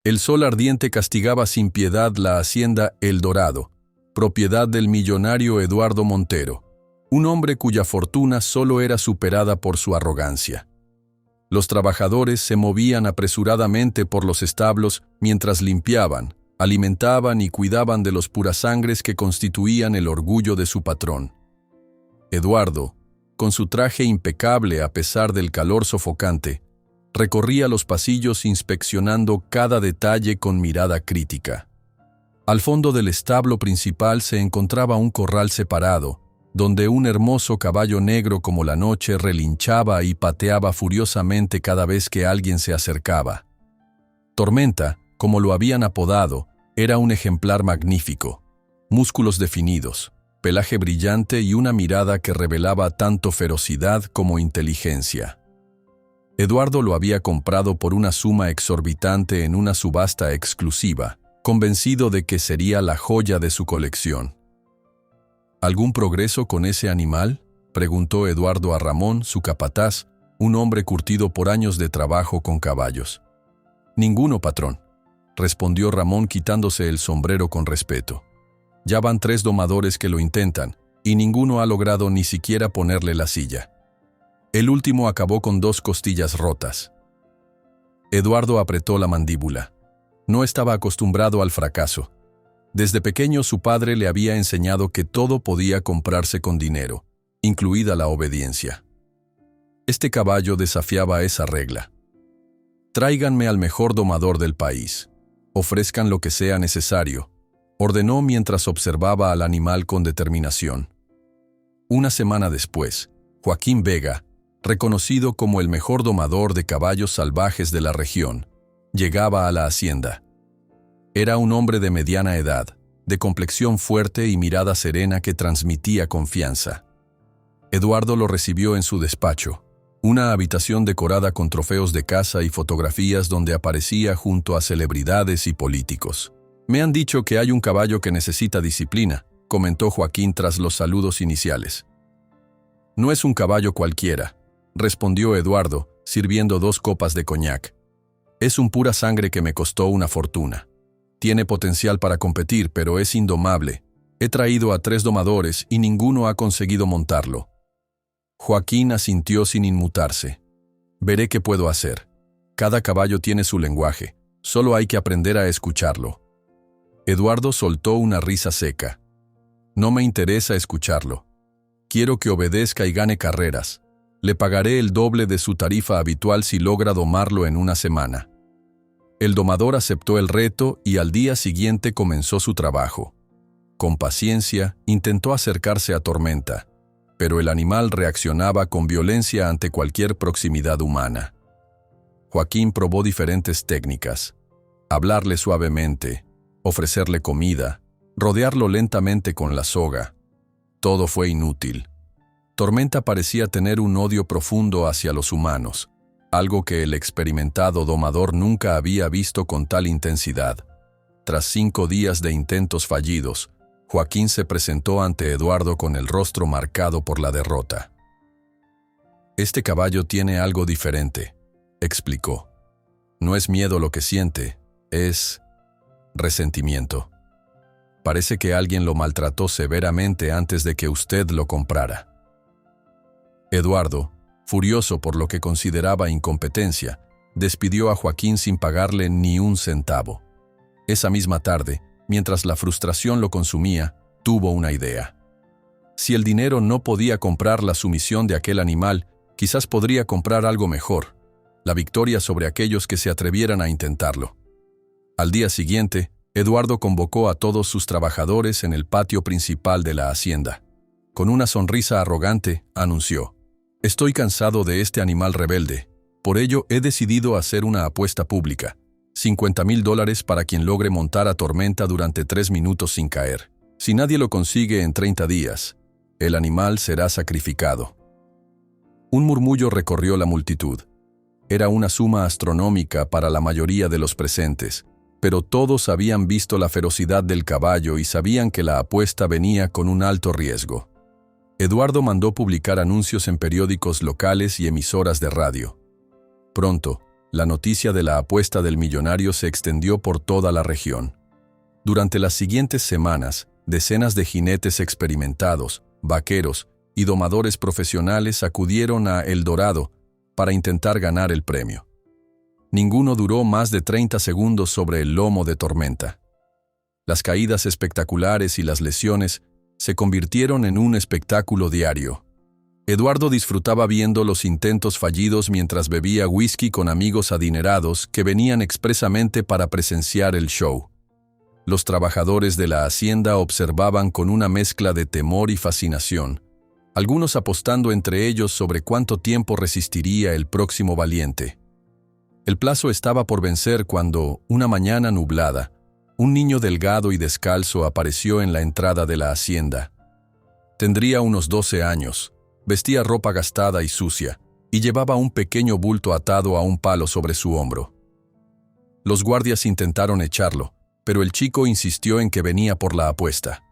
El sol ardiente castigaba sin piedad la hacienda El Dorado, propiedad del millonario Eduardo Montero, un hombre cuya fortuna solo era superada por su arrogancia. Los trabajadores se movían apresuradamente por los establos mientras limpiaban, alimentaban y cuidaban de los purasangres que constituían el orgullo de su patrón. Eduardo, con su traje impecable a pesar del calor sofocante, recorría los pasillos inspeccionando cada detalle con mirada crítica. Al fondo del establo principal se encontraba un corral separado, donde un hermoso caballo negro como la noche relinchaba y pateaba furiosamente cada vez que alguien se acercaba. Tormenta, como lo habían apodado, era un ejemplar magnífico, músculos definidos, pelaje brillante y una mirada que revelaba tanto ferocidad como inteligencia. Eduardo lo había comprado por una suma exorbitante en una subasta exclusiva, convencido de que sería la joya de su colección. ¿Algún progreso con ese animal?, preguntó Eduardo a Ramón, su capataz, un hombre curtido por años de trabajo con caballos. «Ninguno, patrón», respondió Ramón quitándose el sombrero con respeto. «Ya van 3 domadores que lo intentan, y ninguno ha logrado ni siquiera ponerle la silla. El último acabó con 2 costillas rotas». Eduardo apretó la mandíbula. No estaba acostumbrado al fracaso. Desde pequeño su padre le había enseñado que todo podía comprarse con dinero, incluida la obediencia. Este caballo desafiaba esa regla. «Tráiganme al mejor domador del país. Ofrezcan lo que sea necesario», ordenó mientras observaba al animal con determinación. Una semana después, Joaquín Vega, reconocido como el mejor domador de caballos salvajes de la región, llegaba a la hacienda. Era un hombre de mediana edad, de complexión fuerte y mirada serena que transmitía confianza. Eduardo lo recibió en su despacho, una habitación decorada con trofeos de caza y fotografías donde aparecía junto a celebridades y políticos. «Me han dicho que hay un caballo que necesita disciplina», comentó Joaquín tras los saludos iniciales. «No es un caballo cualquiera», respondió Eduardo, sirviendo 2 copas de coñac. «Es un pura sangre que me costó una fortuna. Tiene potencial para competir, pero es indomable. He traído a 3 domadores y ninguno ha conseguido montarlo». Joaquín asintió sin inmutarse. «Veré qué puedo hacer. Cada caballo tiene su lenguaje. Solo hay que aprender a escucharlo». Eduardo soltó una risa seca. «No me interesa escucharlo. Quiero que obedezca y gane carreras. Le pagaré el doble de su tarifa habitual si logra domarlo en una semana». El domador aceptó el reto y al día siguiente comenzó su trabajo. Con paciencia, intentó acercarse a Tormenta, pero el animal reaccionaba con violencia ante cualquier proximidad humana. Joaquín probó diferentes técnicas: hablarle suavemente, ofrecerle comida, rodearlo lentamente con la soga. Todo fue inútil. Tormenta parecía tener un odio profundo hacia los humanos, algo que el experimentado domador nunca había visto con tal intensidad. Tras 5 días de intentos fallidos, Joaquín se presentó ante Eduardo con el rostro marcado por la derrota. «Este caballo tiene algo diferente», explicó. «No es miedo lo que siente, es resentimiento. Parece que alguien lo maltrató severamente antes de que usted lo comprara». Eduardo, furioso por lo que consideraba incompetencia, despidió a Joaquín sin pagarle ni un centavo. Esa misma tarde, mientras la frustración lo consumía, tuvo una idea. Si el dinero no podía comprar la sumisión de aquel animal, quizás podría comprar algo mejor: la victoria sobre aquellos que se atrevieran a intentarlo. Al día siguiente, Eduardo convocó a todos sus trabajadores en el patio principal de la hacienda. Con una sonrisa arrogante, anunció: «Estoy cansado de este animal rebelde. Por ello, he decidido hacer una apuesta pública. $50,000 para quien logre montar a Tormenta durante 3 minutos sin caer. Si nadie lo consigue en 30 días, el animal será sacrificado». Un murmullo recorrió la multitud. Era una suma astronómica para la mayoría de los presentes, pero todos habían visto la ferocidad del caballo y sabían que la apuesta venía con un alto riesgo. Eduardo mandó publicar anuncios en periódicos locales y emisoras de radio. Pronto, La noticia de la apuesta del millonario se extendió por toda la región. Durante las siguientes semanas, decenas de jinetes experimentados, vaqueros y domadores profesionales acudieron a El Dorado para intentar ganar el premio. Ninguno duró más de 30 segundos sobre el lomo de Tormenta. Las caídas espectaculares y las lesiones se convirtieron en un espectáculo diario. Eduardo disfrutaba viendo los intentos fallidos mientras bebía whisky con amigos adinerados que venían expresamente para presenciar el show. Los trabajadores de la hacienda observaban con una mezcla de temor y fascinación, algunos apostando entre ellos sobre cuánto tiempo resistiría el próximo valiente. El plazo estaba por vencer cuando, una mañana nublada, un niño delgado y descalzo apareció en la entrada de la hacienda. Tendría unos 12 años, vestía ropa gastada y sucia, y llevaba un pequeño bulto atado a un palo sobre su hombro. Los guardias intentaron echarlo, pero el chico insistió en que venía por la apuesta.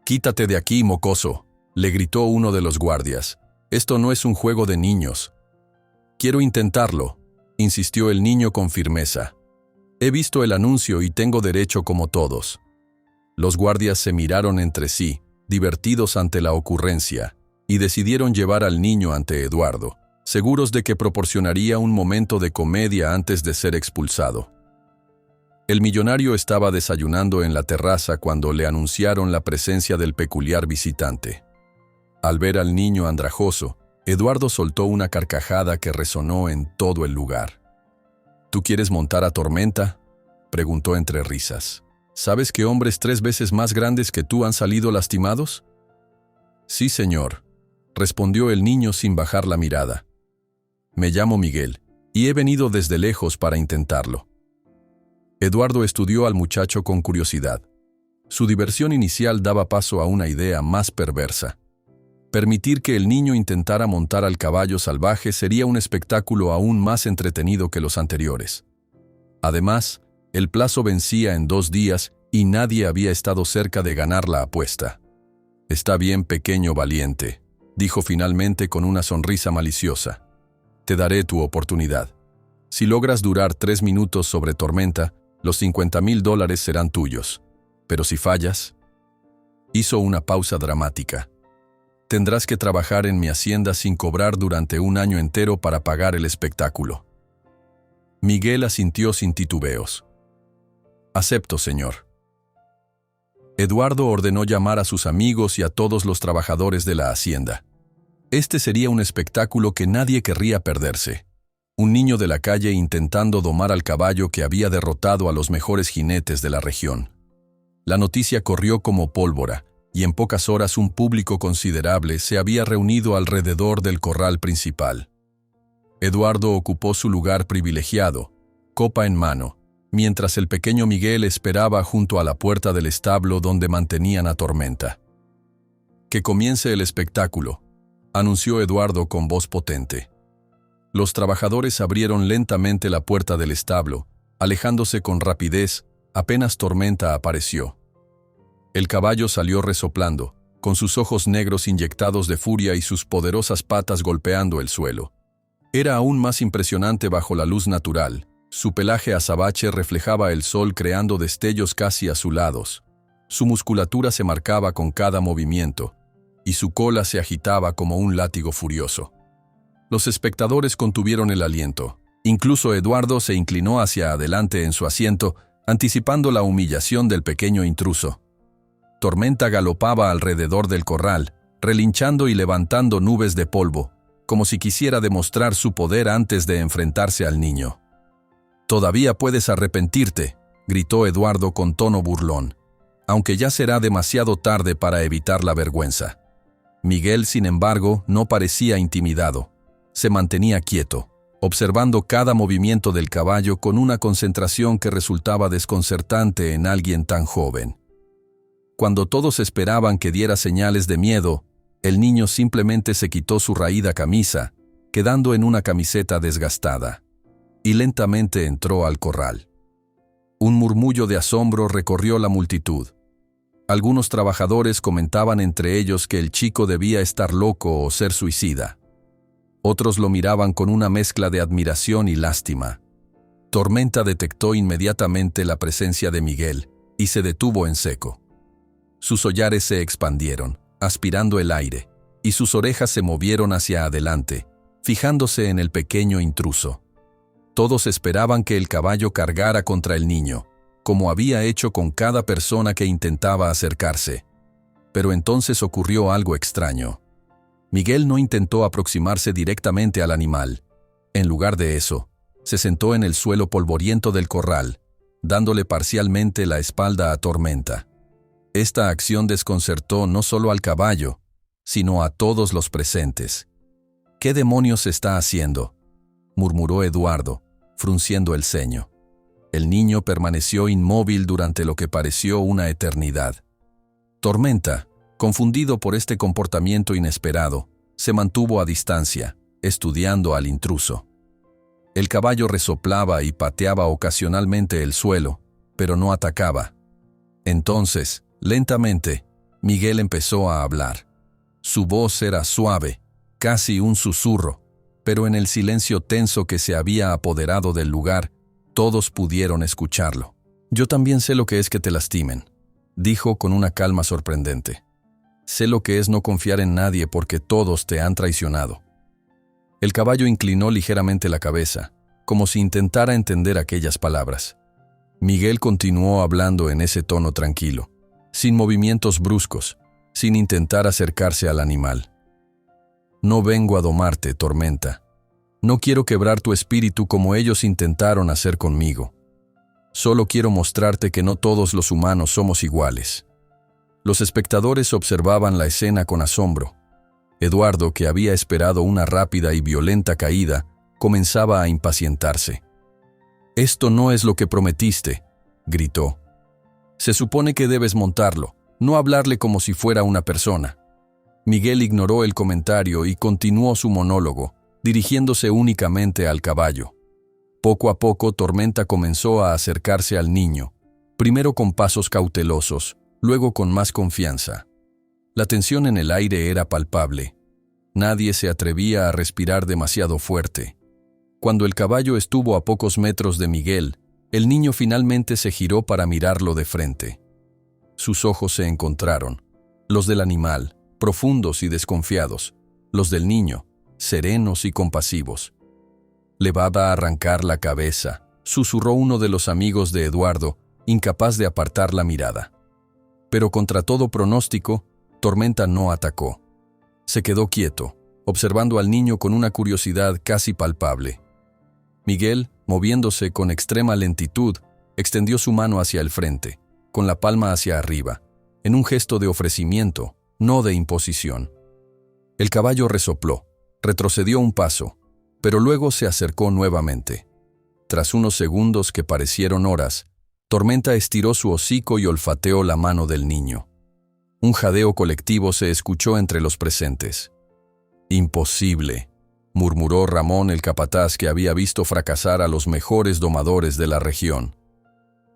«Quítate de aquí, mocoso», le gritó uno de los guardias. «Esto no es un juego de niños». «Quiero intentarlo», insistió el niño con firmeza. «He visto el anuncio y tengo derecho como todos». Los guardias se miraron entre sí, divertidos ante la ocurrencia, y decidieron llevar al niño ante Eduardo, seguros de que proporcionaría un momento de comedia antes de ser expulsado. El millonario estaba desayunando en la terraza cuando le anunciaron la presencia del peculiar visitante. Al ver al niño andrajoso, Eduardo soltó una carcajada que resonó en todo el lugar. «¿Tú quieres montar a Tormenta?», preguntó entre risas. «¿Sabes que hombres 3 veces más grandes que tú han salido lastimados?». «Sí, señor», respondió el niño sin bajar la mirada. «Me llamo Miguel, y he venido desde lejos para intentarlo». Eduardo estudió al muchacho con curiosidad. Su diversión inicial daba paso a una idea más perversa. Permitir que el niño intentara montar al caballo salvaje sería un espectáculo aún más entretenido que los anteriores. Además, el plazo vencía en 2 días y nadie había estado cerca de ganar la apuesta. «Está bien, pequeño valiente», dijo finalmente con una sonrisa maliciosa. «Te daré tu oportunidad. Si logras durar 3 minutos sobre Tormenta, los $50,000 serán tuyos. Pero si fallas...». Hizo una pausa dramática. «Tendrás que trabajar en mi hacienda sin cobrar durante 1 año entero para pagar el espectáculo». Miguel asintió sin titubeos. «Acepto, señor». Eduardo ordenó llamar a sus amigos y a todos los trabajadores de la hacienda. Este sería un espectáculo que nadie querría perderse. Un niño de la calle intentando domar al caballo que había derrotado a los mejores jinetes de la región. La noticia corrió como pólvora, y en pocas horas un público considerable se había reunido alrededor del corral principal. Eduardo ocupó su lugar privilegiado, copa en mano, mientras el pequeño Miguel esperaba junto a la puerta del establo donde mantenían a Tormenta. «Que comience el espectáculo», anunció Eduardo con voz potente. Los trabajadores abrieron lentamente la puerta del establo, alejándose con rapidez apenas Tormenta apareció. El caballo salió resoplando, con sus ojos negros inyectados de furia y sus poderosas patas golpeando el suelo. Era aún más impresionante bajo la luz natural. Su pelaje azabache reflejaba el sol creando destellos casi azulados. Su musculatura se marcaba con cada movimiento, y su cola se agitaba como un látigo furioso. Los espectadores contuvieron el aliento. Incluso Eduardo se inclinó hacia adelante en su asiento, anticipando la humillación del pequeño intruso. Tormenta galopaba alrededor del corral, relinchando y levantando nubes de polvo, como si quisiera demostrar su poder antes de enfrentarse al niño. «Todavía puedes arrepentirte», gritó Eduardo con tono burlón, «aunque ya será demasiado tarde para evitar la vergüenza». Miguel, sin embargo, no parecía intimidado. Se mantenía quieto, observando cada movimiento del caballo con una concentración que resultaba desconcertante en alguien tan joven. Cuando todos esperaban que diera señales de miedo, el niño simplemente se quitó su raída camisa, quedando en una camiseta desgastada, y lentamente entró al corral. Un murmullo de asombro recorrió la multitud. Algunos trabajadores comentaban entre ellos que el chico debía estar loco o ser suicida. Otros lo miraban con una mezcla de admiración y lástima. Tormenta detectó inmediatamente la presencia de Miguel y se detuvo en seco. Sus hollares se expandieron, aspirando el aire, y sus orejas se movieron hacia adelante, fijándose en el pequeño intruso. Todos esperaban que el caballo cargara contra el niño, como había hecho con cada persona que intentaba acercarse. Pero entonces ocurrió algo extraño. Miguel no intentó aproximarse directamente al animal. En lugar de eso, se sentó en el suelo polvoriento del corral, dándole parcialmente la espalda a Tormenta. Esta acción desconcertó no solo al caballo, sino a todos los presentes. «¿Qué demonios está haciendo?», murmuró Eduardo, frunciendo el ceño. El niño permaneció inmóvil durante lo que pareció una eternidad. Tormenta, confundido por este comportamiento inesperado, se mantuvo a distancia, estudiando al intruso. El caballo resoplaba y pateaba ocasionalmente el suelo, pero no atacaba. Entonces, lentamente, Miguel empezó a hablar. Su voz era suave, casi un susurro, pero en el silencio tenso que se había apoderado del lugar, todos pudieron escucharlo. «Yo también sé lo que es que te lastimen», dijo con una calma sorprendente. «Sé lo que es no confiar en nadie porque todos te han traicionado». El caballo inclinó ligeramente la cabeza, como si intentara entender aquellas palabras. Miguel continuó hablando en ese tono tranquilo, sin movimientos bruscos, sin intentar acercarse al animal. «No vengo a domarte, Tormenta. No quiero quebrar tu espíritu como ellos intentaron hacer conmigo. Solo quiero mostrarte que no todos los humanos somos iguales». Los espectadores observaban la escena con asombro. Eduardo, que había esperado una rápida y violenta caída, comenzaba a impacientarse. «Esto no es lo que prometiste», gritó. «Se supone que debes montarlo, no hablarle como si fuera una persona». Miguel ignoró el comentario y continuó su monólogo, dirigiéndose únicamente al caballo. Poco a poco, Tormenta comenzó a acercarse al niño, primero con pasos cautelosos, luego con más confianza. La tensión en el aire era palpable. Nadie se atrevía a respirar demasiado fuerte. Cuando el caballo estuvo a pocos metros de Miguel, el niño finalmente se giró para mirarlo de frente. Sus ojos se encontraron, los del animal, profundos y desconfiados, los del niño, serenos y compasivos. «Le va a arrancar la cabeza», susurró uno de los amigos de Eduardo, incapaz de apartar la mirada. Pero contra todo pronóstico, Tormenta no atacó. Se quedó quieto, observando al niño con una curiosidad casi palpable. Miguel, moviéndose con extrema lentitud, extendió su mano hacia el frente, con la palma hacia arriba, en un gesto de ofrecimiento, no de imposición. El caballo resopló, retrocedió un paso, pero luego se acercó nuevamente. Tras unos segundos que parecieron horas, Tormenta estiró su hocico y olfateó la mano del niño. Un jadeo colectivo se escuchó entre los presentes. «Imposible», murmuró Ramón el capataz, que había visto fracasar a los mejores domadores de la región.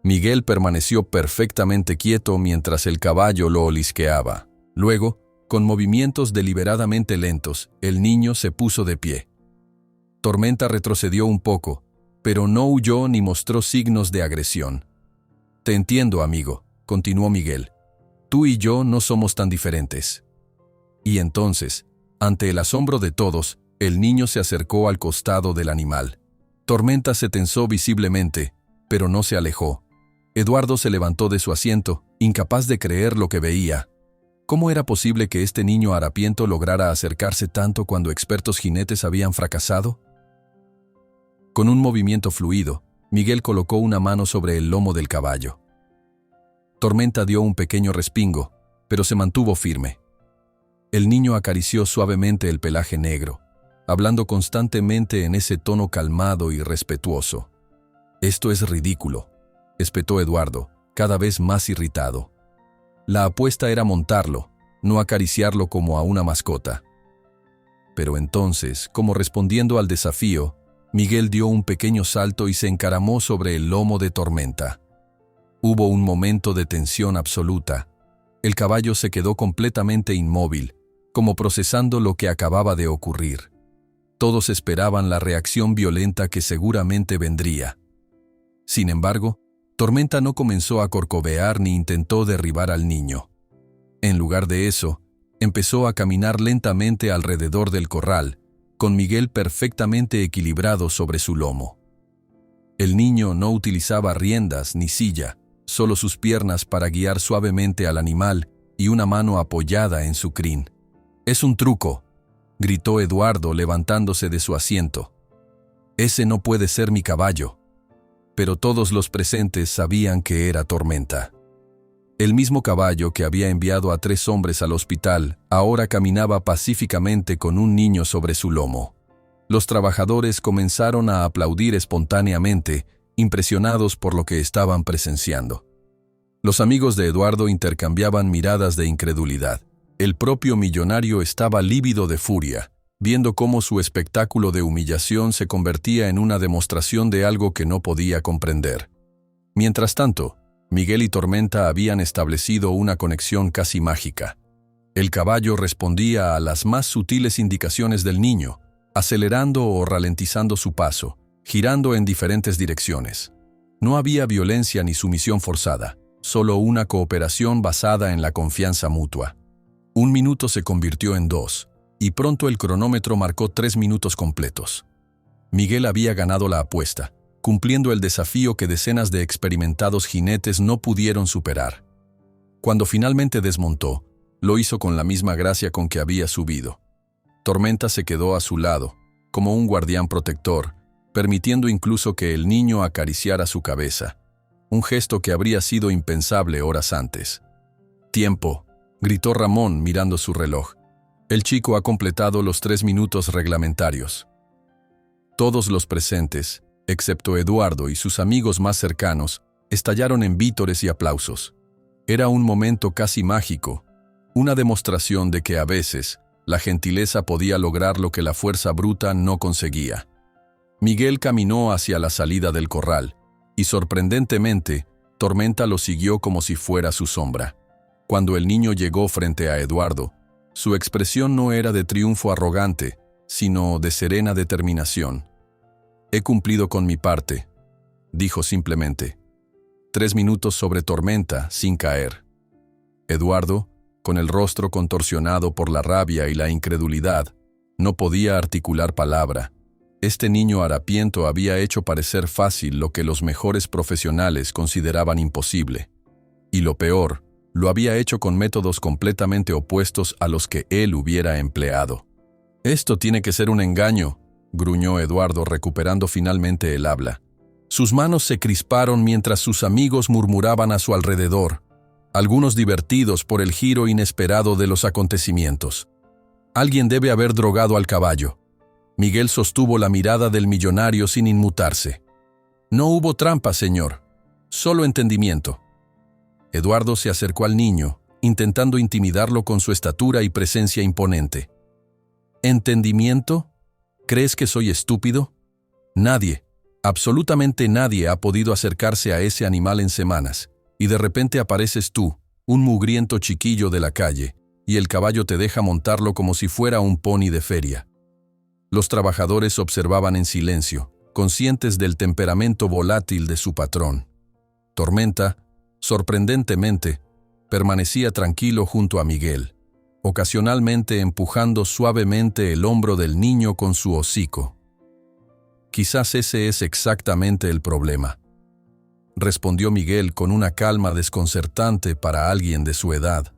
Miguel permaneció perfectamente quieto mientras el caballo lo olisqueaba. Luego, con movimientos deliberadamente lentos, el niño se puso de pie. Tormenta retrocedió un poco, pero no huyó ni mostró signos de agresión. «Te entiendo, amigo», continuó Miguel. «Tú y yo no somos tan diferentes». Y entonces, ante el asombro de todos, el niño se acercó al costado del animal. Tormenta se tensó visiblemente, pero no se alejó. Eduardo se levantó de su asiento, incapaz de creer lo que veía. ¿Cómo era posible que este niño harapiento lograra acercarse tanto cuando expertos jinetes habían fracasado? Con un movimiento fluido, Miguel colocó una mano sobre el lomo del caballo. Tormenta dio un pequeño respingo, pero se mantuvo firme. El niño acarició suavemente el pelaje negro, hablando constantemente en ese tono calmado y respetuoso. «Esto es ridículo», espetó Eduardo, cada vez más irritado. La apuesta era montarlo, no acariciarlo como a una mascota. Pero entonces, como respondiendo al desafío, Miguel dio un pequeño salto y se encaramó sobre el lomo de Tormenta. Hubo un momento de tensión absoluta. El caballo se quedó completamente inmóvil, como procesando lo que acababa de ocurrir. Todos esperaban la reacción violenta que seguramente vendría. Sin embargo, Tormenta no comenzó a corcovear ni intentó derribar al niño. En lugar de eso, empezó a caminar lentamente alrededor del corral, con Miguel perfectamente equilibrado sobre su lomo. El niño no utilizaba riendas ni silla, solo sus piernas para guiar suavemente al animal y una mano apoyada en su crin. «Es un truco», gritó Eduardo levantándose de su asiento. «Ese no puede ser mi caballo». Pero todos los presentes sabían que era Tormenta. El mismo caballo que había enviado a 3 hombres al hospital ahora caminaba pacíficamente con un niño sobre su lomo. Los trabajadores comenzaron a aplaudir espontáneamente, impresionados por lo que estaban presenciando. Los amigos de Eduardo intercambiaban miradas de incredulidad. El propio millonario estaba lívido de furia, viendo cómo su espectáculo de humillación se convertía en una demostración de algo que no podía comprender. Mientras tanto, Miguel y Tormenta habían establecido una conexión casi mágica. El caballo respondía a las más sutiles indicaciones del niño, acelerando o ralentizando su paso, girando en diferentes direcciones. No había violencia ni sumisión forzada, solo una cooperación basada en la confianza mutua. 1 minuto se convirtió en 2. Y pronto el cronómetro marcó 3 minutos completos. Miguel había ganado la apuesta, cumpliendo el desafío que decenas de experimentados jinetes no pudieron superar. Cuando finalmente desmontó, lo hizo con la misma gracia con que había subido. Tormenta se quedó a su lado, como un guardián protector, permitiendo incluso que el niño acariciara su cabeza, un gesto que habría sido impensable horas antes. «Tiempo», gritó Ramón mirando su reloj. El chico ha completado los 3 minutos reglamentarios. Todos los presentes, excepto Eduardo y sus amigos más cercanos, estallaron en vítores y aplausos. Era un momento casi mágico, una demostración de que a veces la gentileza podía lograr lo que la fuerza bruta no conseguía. Miguel caminó hacia la salida del corral, y sorprendentemente, Tormenta lo siguió como si fuera su sombra. Cuando el niño llegó frente a Eduardo, su expresión no era de triunfo arrogante, sino de serena determinación. «He cumplido con mi parte», dijo simplemente. 3 minutos sobre Tormenta sin caer. Eduardo, con el rostro contorsionado por la rabia y la incredulidad, no podía articular palabra. Este niño harapiento había hecho parecer fácil lo que los mejores profesionales consideraban imposible. Y lo peor, lo había hecho con métodos completamente opuestos a los que él hubiera empleado. «Esto tiene que ser un engaño», gruñó Eduardo recuperando finalmente el habla. Sus manos se crisparon mientras sus amigos murmuraban a su alrededor, algunos divertidos por el giro inesperado de los acontecimientos. «Alguien debe haber drogado al caballo». Miguel sostuvo la mirada del millonario sin inmutarse. «No hubo trampa, señor. Solo entendimiento». Eduardo se acercó al niño, intentando intimidarlo con su estatura y presencia imponente. «¿Entendimiento? ¿Crees que soy estúpido? Nadie, absolutamente nadie ha podido acercarse a ese animal en semanas, y de repente apareces tú, un mugriento chiquillo de la calle, y el caballo te deja montarlo como si fuera un pony de feria». Los trabajadores observaban en silencio, conscientes del temperamento volátil de su patrón. Tormenta, sorprendentemente, permanecía tranquilo junto a Miguel, ocasionalmente empujando suavemente el hombro del niño con su hocico. «Quizás ese es exactamente el problema», respondió Miguel con una calma desconcertante para alguien de su edad.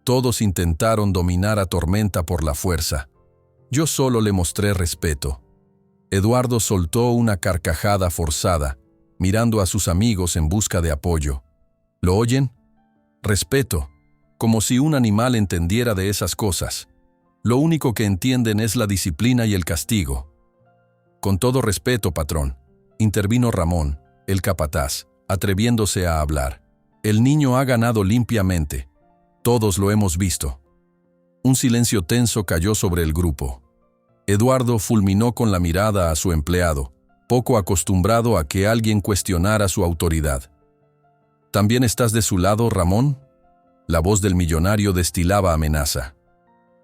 «Todos intentaron dominar a Tormenta por la fuerza. Yo solo le mostré respeto». Eduardo soltó una carcajada forzada, mirando a sus amigos en busca de apoyo. ¿Lo oyen? Respeto, como si un animal entendiera de esas cosas. Lo único que entienden es la disciplina y el castigo. «Con todo respeto, patrón», intervino Ramón, el capataz, atreviéndose a hablar. «El niño ha ganado limpiamente. Todos lo hemos visto». Un silencio tenso cayó sobre el grupo. Eduardo fulminó con la mirada a su empleado, poco acostumbrado a que alguien cuestionara su autoridad. «¿También estás de su lado, Ramón?». La voz del millonario destilaba amenaza.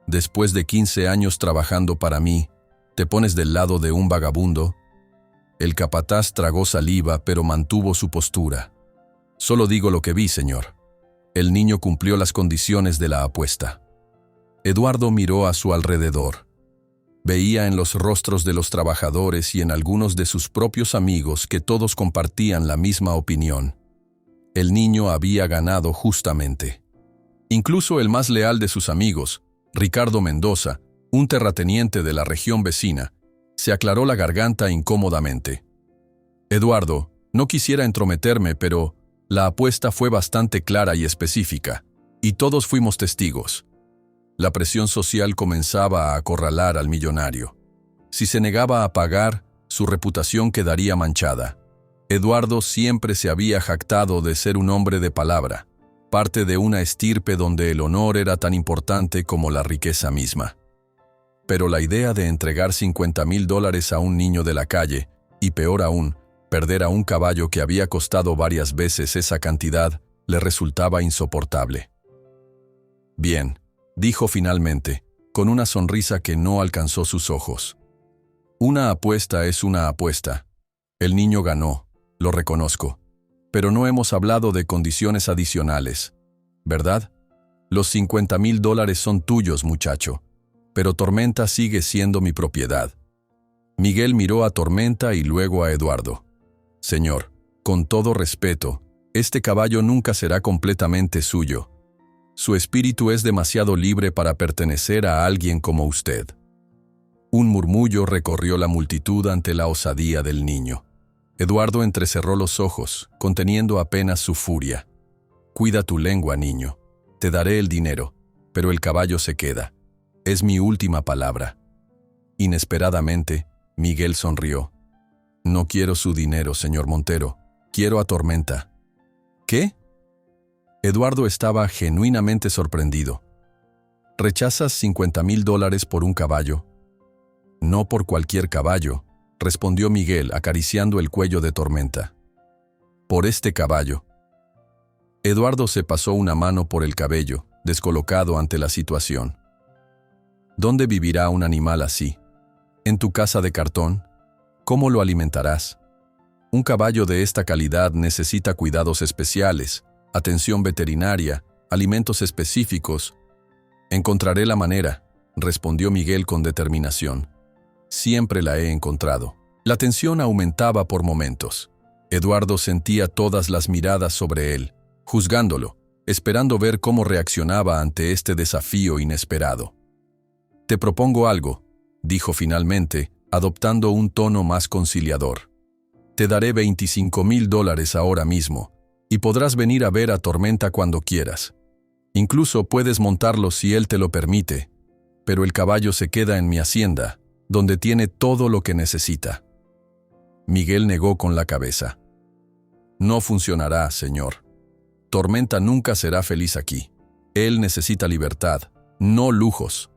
«Después de 15 años trabajando para mí, ¿Te pones del lado de un vagabundo? El capataz tragó saliva, pero mantuvo su postura. Solo digo lo que vi, señor. El niño cumplió las condiciones de la apuesta. Eduardo miró a su alrededor. Veía en los rostros de los trabajadores y en algunos de sus propios amigos que todos compartían la misma opinión. El niño había ganado justamente. Incluso el más leal de sus amigos, Ricardo Mendoza, un terrateniente de la región vecina, se aclaró la garganta incómodamente. Eduardo, no quisiera entrometerme, pero la apuesta fue bastante clara y específica, y todos fuimos testigos. La presión social comenzaba a acorralar al millonario. Si se negaba a pagar, su reputación quedaría manchada. Eduardo siempre se había jactado de ser un hombre de palabra, parte de una estirpe donde el honor era tan importante como la riqueza misma. Pero la idea de entregar $50,000 a un niño de la calle, y peor aún, perder a un caballo que había costado varias veces esa cantidad, le resultaba insoportable. Bien, dijo finalmente, con una sonrisa que no alcanzó sus ojos. Una apuesta es una apuesta. El niño ganó, lo reconozco. Pero no hemos hablado de condiciones adicionales, ¿verdad? Los $50,000 son tuyos, muchacho, pero Tormenta sigue siendo mi propiedad. Miguel miró a Tormenta y luego a Eduardo. Señor, con todo respeto, este caballo nunca será completamente suyo. Su espíritu es demasiado libre para pertenecer a alguien como usted. Un murmullo recorrió la multitud ante la osadía del niño. Eduardo entrecerró los ojos, conteniendo apenas su furia. Cuida tu lengua, niño. Te daré el dinero, pero el caballo se queda. Es mi última palabra. Inesperadamente, Miguel sonrió. No quiero su dinero, señor Montero. Quiero a Tormenta. ¿Qué? Eduardo estaba genuinamente sorprendido. ¿Rechazas $50,000 por un caballo? No por cualquier caballo, respondió Miguel acariciando el cuello de Tormenta. Por este caballo. Eduardo se pasó una mano por el cabello, descolocado ante la situación. ¿Dónde vivirá un animal así? ¿En tu casa de cartón? ¿Cómo lo alimentarás? Un caballo de esta calidad necesita cuidados especiales, atención veterinaria, alimentos específicos. Encontraré la manera, respondió Miguel con determinación. Siempre la he encontrado. La tensión aumentaba por momentos. Eduardo sentía todas las miradas sobre él, juzgándolo, esperando ver cómo reaccionaba ante este desafío inesperado. Te propongo algo, dijo finalmente, adoptando un tono más conciliador. Te daré $25,000 ahora mismo, y podrás venir a ver a Tormenta cuando quieras. Incluso puedes montarlo si él te lo permite, pero el caballo se queda en mi hacienda, donde tiene todo lo que necesita. Miguel negó con la cabeza. No funcionará, señor. Tormenta nunca será feliz aquí. Él necesita libertad, no lujos.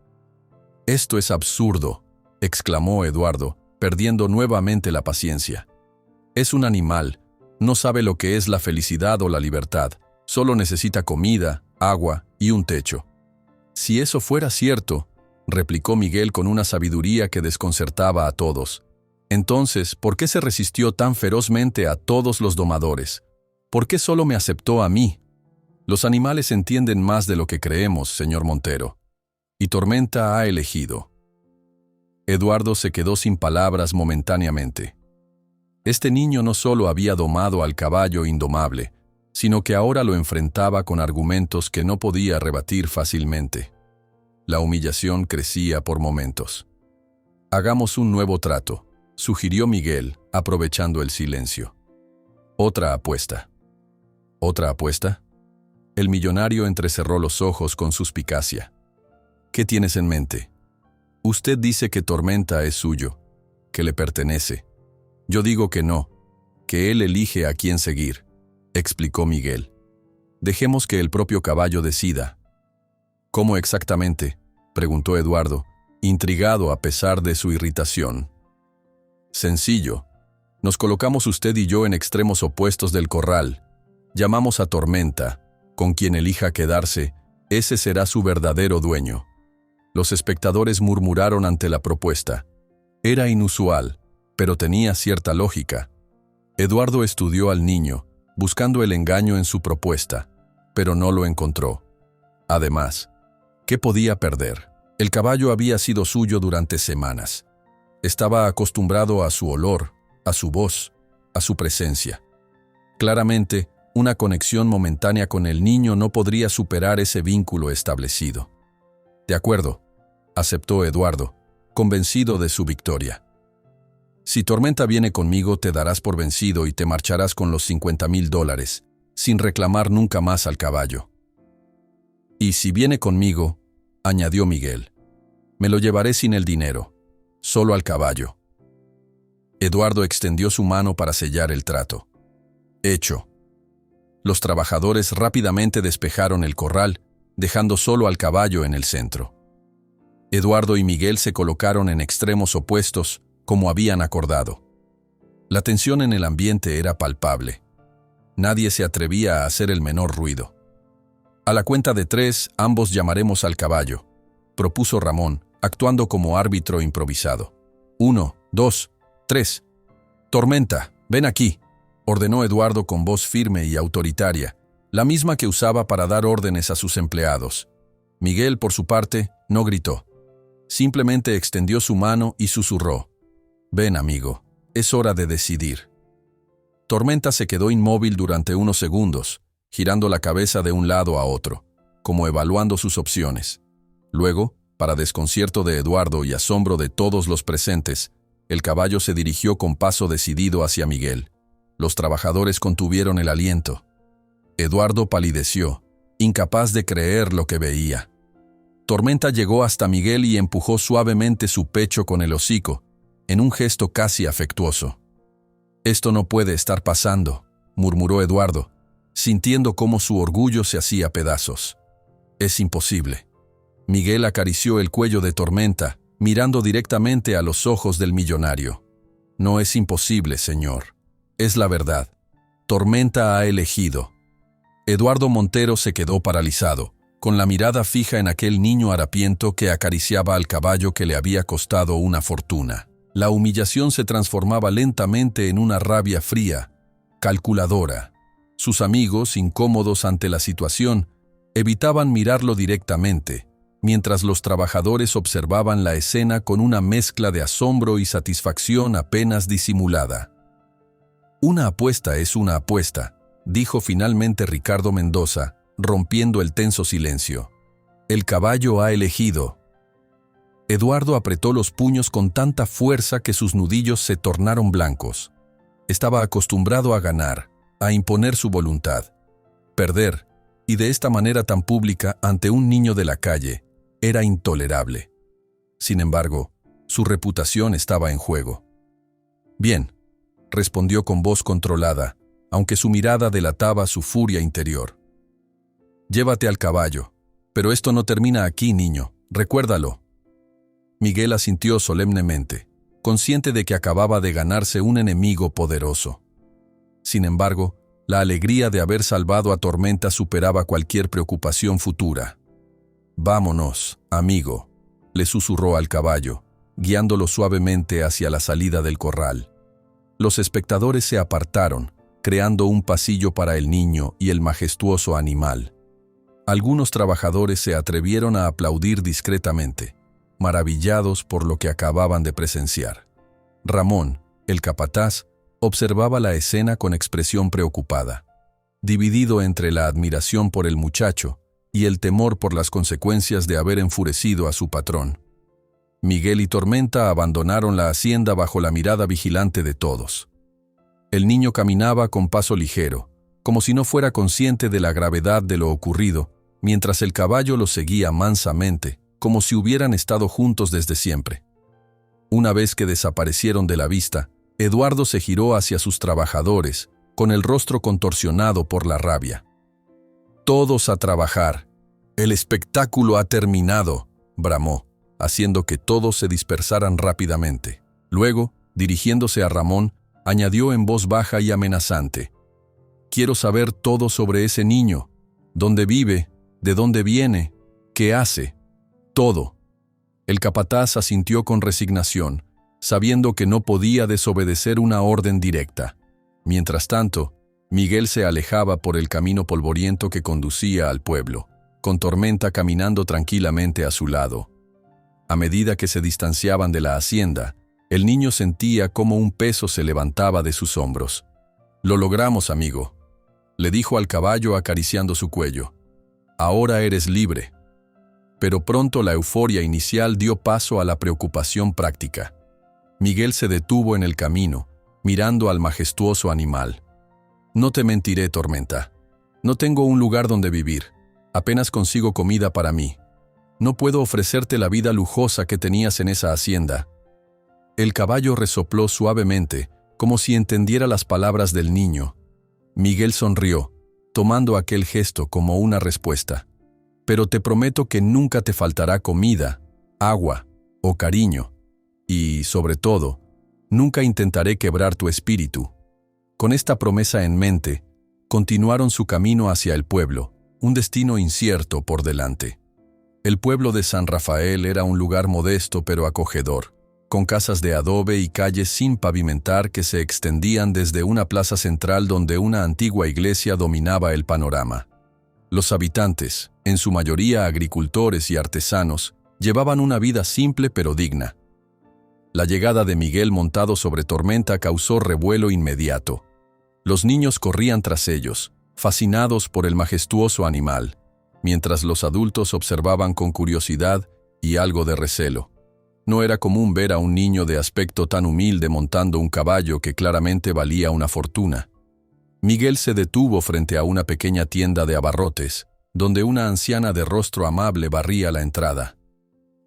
Esto es absurdo, exclamó Eduardo, perdiendo nuevamente la paciencia. Es un animal, no sabe lo que es la felicidad o la libertad, solo necesita comida, agua y un techo. Si eso fuera cierto, replicó Miguel con una sabiduría que desconcertaba a todos. Entonces, ¿por qué se resistió tan ferozmente a todos los domadores? ¿Por qué solo me aceptó a mí? Los animales entienden más de lo que creemos, señor Montero. Y Tormenta ha elegido. Eduardo se quedó sin palabras momentáneamente. Este niño no solo había domado al caballo indomable, sino que ahora lo enfrentaba con argumentos que no podía rebatir fácilmente. La humillación crecía por momentos. Hagamos un nuevo trato, sugirió Miguel, aprovechando el silencio. Otra apuesta. ¿Otra apuesta? El millonario entrecerró los ojos con suspicacia. ¿Qué tienes en mente? Usted dice que Tormenta es suyo, que le pertenece. Yo digo que no, que él elige a quién seguir, explicó Miguel. Dejemos que el propio caballo decida. ¿Cómo exactamente?, preguntó Eduardo, intrigado a pesar de su irritación. Sencillo. Nos colocamos usted y yo en extremos opuestos del corral. Llamamos a Tormenta. Con quien elija quedarse, ese será su verdadero dueño. Los espectadores murmuraron ante la propuesta. Era inusual, pero tenía cierta lógica. Eduardo estudió al niño, buscando el engaño en su propuesta, pero no lo encontró. Además, ¿qué podía perder? El caballo había sido suyo durante semanas. Estaba acostumbrado a su olor, a su voz, a su presencia. Claramente, una conexión momentánea con el niño no podría superar ese vínculo establecido. De acuerdo, aceptó Eduardo, convencido de su victoria. Si Tormenta viene conmigo, te darás por vencido y te marcharás con los $50,000, sin reclamar nunca más al caballo. Y si viene conmigo, añadió Miguel, me lo llevaré sin el dinero, solo al caballo. Eduardo extendió su mano para sellar el trato. Hecho. Los trabajadores rápidamente despejaron el corral, dejando solo al caballo en el centro. Eduardo y Miguel se colocaron en extremos opuestos, como habían acordado. La tensión en el ambiente era palpable. Nadie se atrevía a hacer el menor ruido. A la cuenta de 3, ambos llamaremos al caballo, propuso Ramón, actuando como árbitro improvisado. 1, 2, 3. Tormenta, ven aquí, ordenó Eduardo con voz firme y autoritaria, la misma que usaba para dar órdenes a sus empleados. Miguel, por su parte, no gritó. Simplemente extendió su mano y susurró. Ven, amigo, es hora de decidir. Tormenta se quedó inmóvil durante unos segundos, girando la cabeza de un lado a otro, como evaluando sus opciones. Luego, para desconcierto de Eduardo y asombro de todos los presentes, el caballo se dirigió con paso decidido hacia Miguel. Los trabajadores contuvieron el aliento. Eduardo palideció, incapaz de creer lo que veía. Tormenta llegó hasta Miguel y empujó suavemente su pecho con el hocico, en un gesto casi afectuoso. «Esto no puede estar pasando», murmuró Eduardo, sintiendo cómo su orgullo se hacía pedazos. «Es imposible». Miguel acarició el cuello de Tormenta, mirando directamente a los ojos del millonario. «No es imposible, señor. Es la verdad. Tormenta ha elegido». Eduardo Montero se quedó paralizado, con la mirada fija en aquel niño harapiento que acariciaba al caballo que le había costado una fortuna. La humillación se transformaba lentamente en una rabia fría, calculadora. Sus amigos, incómodos ante la situación, evitaban mirarlo directamente, mientras los trabajadores observaban la escena con una mezcla de asombro y satisfacción apenas disimulada. «Una apuesta es una apuesta», dijo finalmente Ricardo Mendoza, rompiendo el tenso silencio. «El caballo ha elegido». Eduardo apretó los puños con tanta fuerza que sus nudillos se tornaron blancos. Estaba acostumbrado a ganar, a imponer su voluntad. Perder, y de esta manera tan pública ante un niño de la calle, era intolerable. Sin embargo, su reputación estaba en juego. «Bien», respondió con voz controlada, aunque su mirada delataba su furia interior. «Llévate al caballo, pero esto no termina aquí, niño, recuérdalo». Miguel asintió solemnemente, consciente de que acababa de ganarse un enemigo poderoso. Sin embargo, la alegría de haber salvado a Tormenta superaba cualquier preocupación futura. «Vámonos, amigo», le susurró al caballo, guiándolo suavemente hacia la salida del corral. Los espectadores se apartaron, creando un pasillo para el niño y el majestuoso animal. Algunos trabajadores se atrevieron a aplaudir discretamente, maravillados por lo que acababan de presenciar. Ramón, el capataz, observaba la escena con expresión preocupada, dividido entre la admiración por el muchacho y el temor por las consecuencias de haber enfurecido a su patrón. Miguel y Tormenta abandonaron la hacienda bajo la mirada vigilante de todos. El niño caminaba con paso ligero, como si no fuera consciente de la gravedad de lo ocurrido, mientras el caballo lo seguía mansamente, como si hubieran estado juntos desde siempre. Una vez que desaparecieron de la vista, Eduardo se giró hacia sus trabajadores, con el rostro contorsionado por la rabia. «Todos a trabajar. El espectáculo ha terminado», bramó, haciendo que todos se dispersaran rápidamente. Luego, dirigiéndose a Ramón, añadió en voz baja y amenazante: «Quiero saber todo sobre ese niño. ¿Dónde vive? ¿De dónde viene? ¿Qué hace? Todo». El capataz asintió con resignación, sabiendo que no podía desobedecer una orden directa. Mientras tanto, Miguel se alejaba por el camino polvoriento que conducía al pueblo, con Tormenta caminando tranquilamente a su lado. A medida que se distanciaban de la hacienda, el niño sentía cómo un peso se levantaba de sus hombros. «Lo logramos, amigo», le dijo al caballo acariciando su cuello. «Ahora eres libre». Pero pronto la euforia inicial dio paso a la preocupación práctica. Miguel se detuvo en el camino, mirando al majestuoso animal. «No te mentiré, Tormenta. No tengo un lugar donde vivir. Apenas consigo comida para mí. No puedo ofrecerte la vida lujosa que tenías en esa hacienda». El caballo resopló suavemente, como si entendiera las palabras del niño. Miguel sonrió, tomando aquel gesto como una respuesta. «Pero te prometo que nunca te faltará comida, agua o cariño. Y, sobre todo, nunca intentaré quebrar tu espíritu». Con esta promesa en mente, continuaron su camino hacia el pueblo, un destino incierto por delante. El pueblo de San Rafael era un lugar modesto pero acogedor, con casas de adobe y calles sin pavimentar que se extendían desde una plaza central donde una antigua iglesia dominaba el panorama. Los habitantes, en su mayoría agricultores y artesanos, llevaban una vida simple pero digna. La llegada de Miguel montado sobre Tormenta causó revuelo inmediato. Los niños corrían tras ellos, fascinados por el majestuoso animal, mientras los adultos observaban con curiosidad y algo de recelo. No era común ver a un niño de aspecto tan humilde montando un caballo que claramente valía una fortuna. Miguel se detuvo frente a una pequeña tienda de abarrotes, donde una anciana de rostro amable barría la entrada.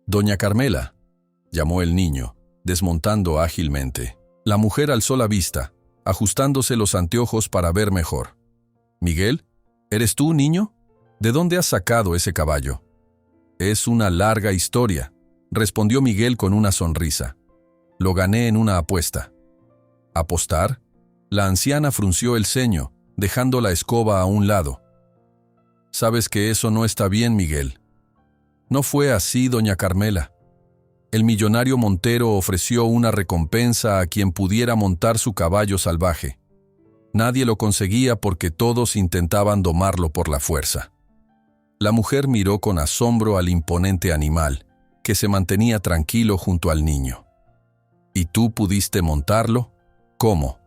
«Doña Carmela», llamó el niño, desmontando ágilmente. La mujer alzó la vista, ajustándose los anteojos para ver mejor. «¿Miguel? ¿Eres tú, niño? ¿De dónde has sacado ese caballo?» «Es una larga historia», respondió Miguel con una sonrisa. «Lo gané en una apuesta». «¿Apostar?». La anciana frunció el ceño, dejando la escoba a un lado. «Sabes que eso no está bien, Miguel». «No fue así, doña Carmela. El millonario Montero ofreció una recompensa a quien pudiera montar su caballo salvaje. Nadie lo conseguía porque todos intentaban domarlo por la fuerza». La mujer miró con asombro al imponente animal, que se mantenía tranquilo junto al niño. «¿Y tú pudiste montarlo? ¿Cómo?».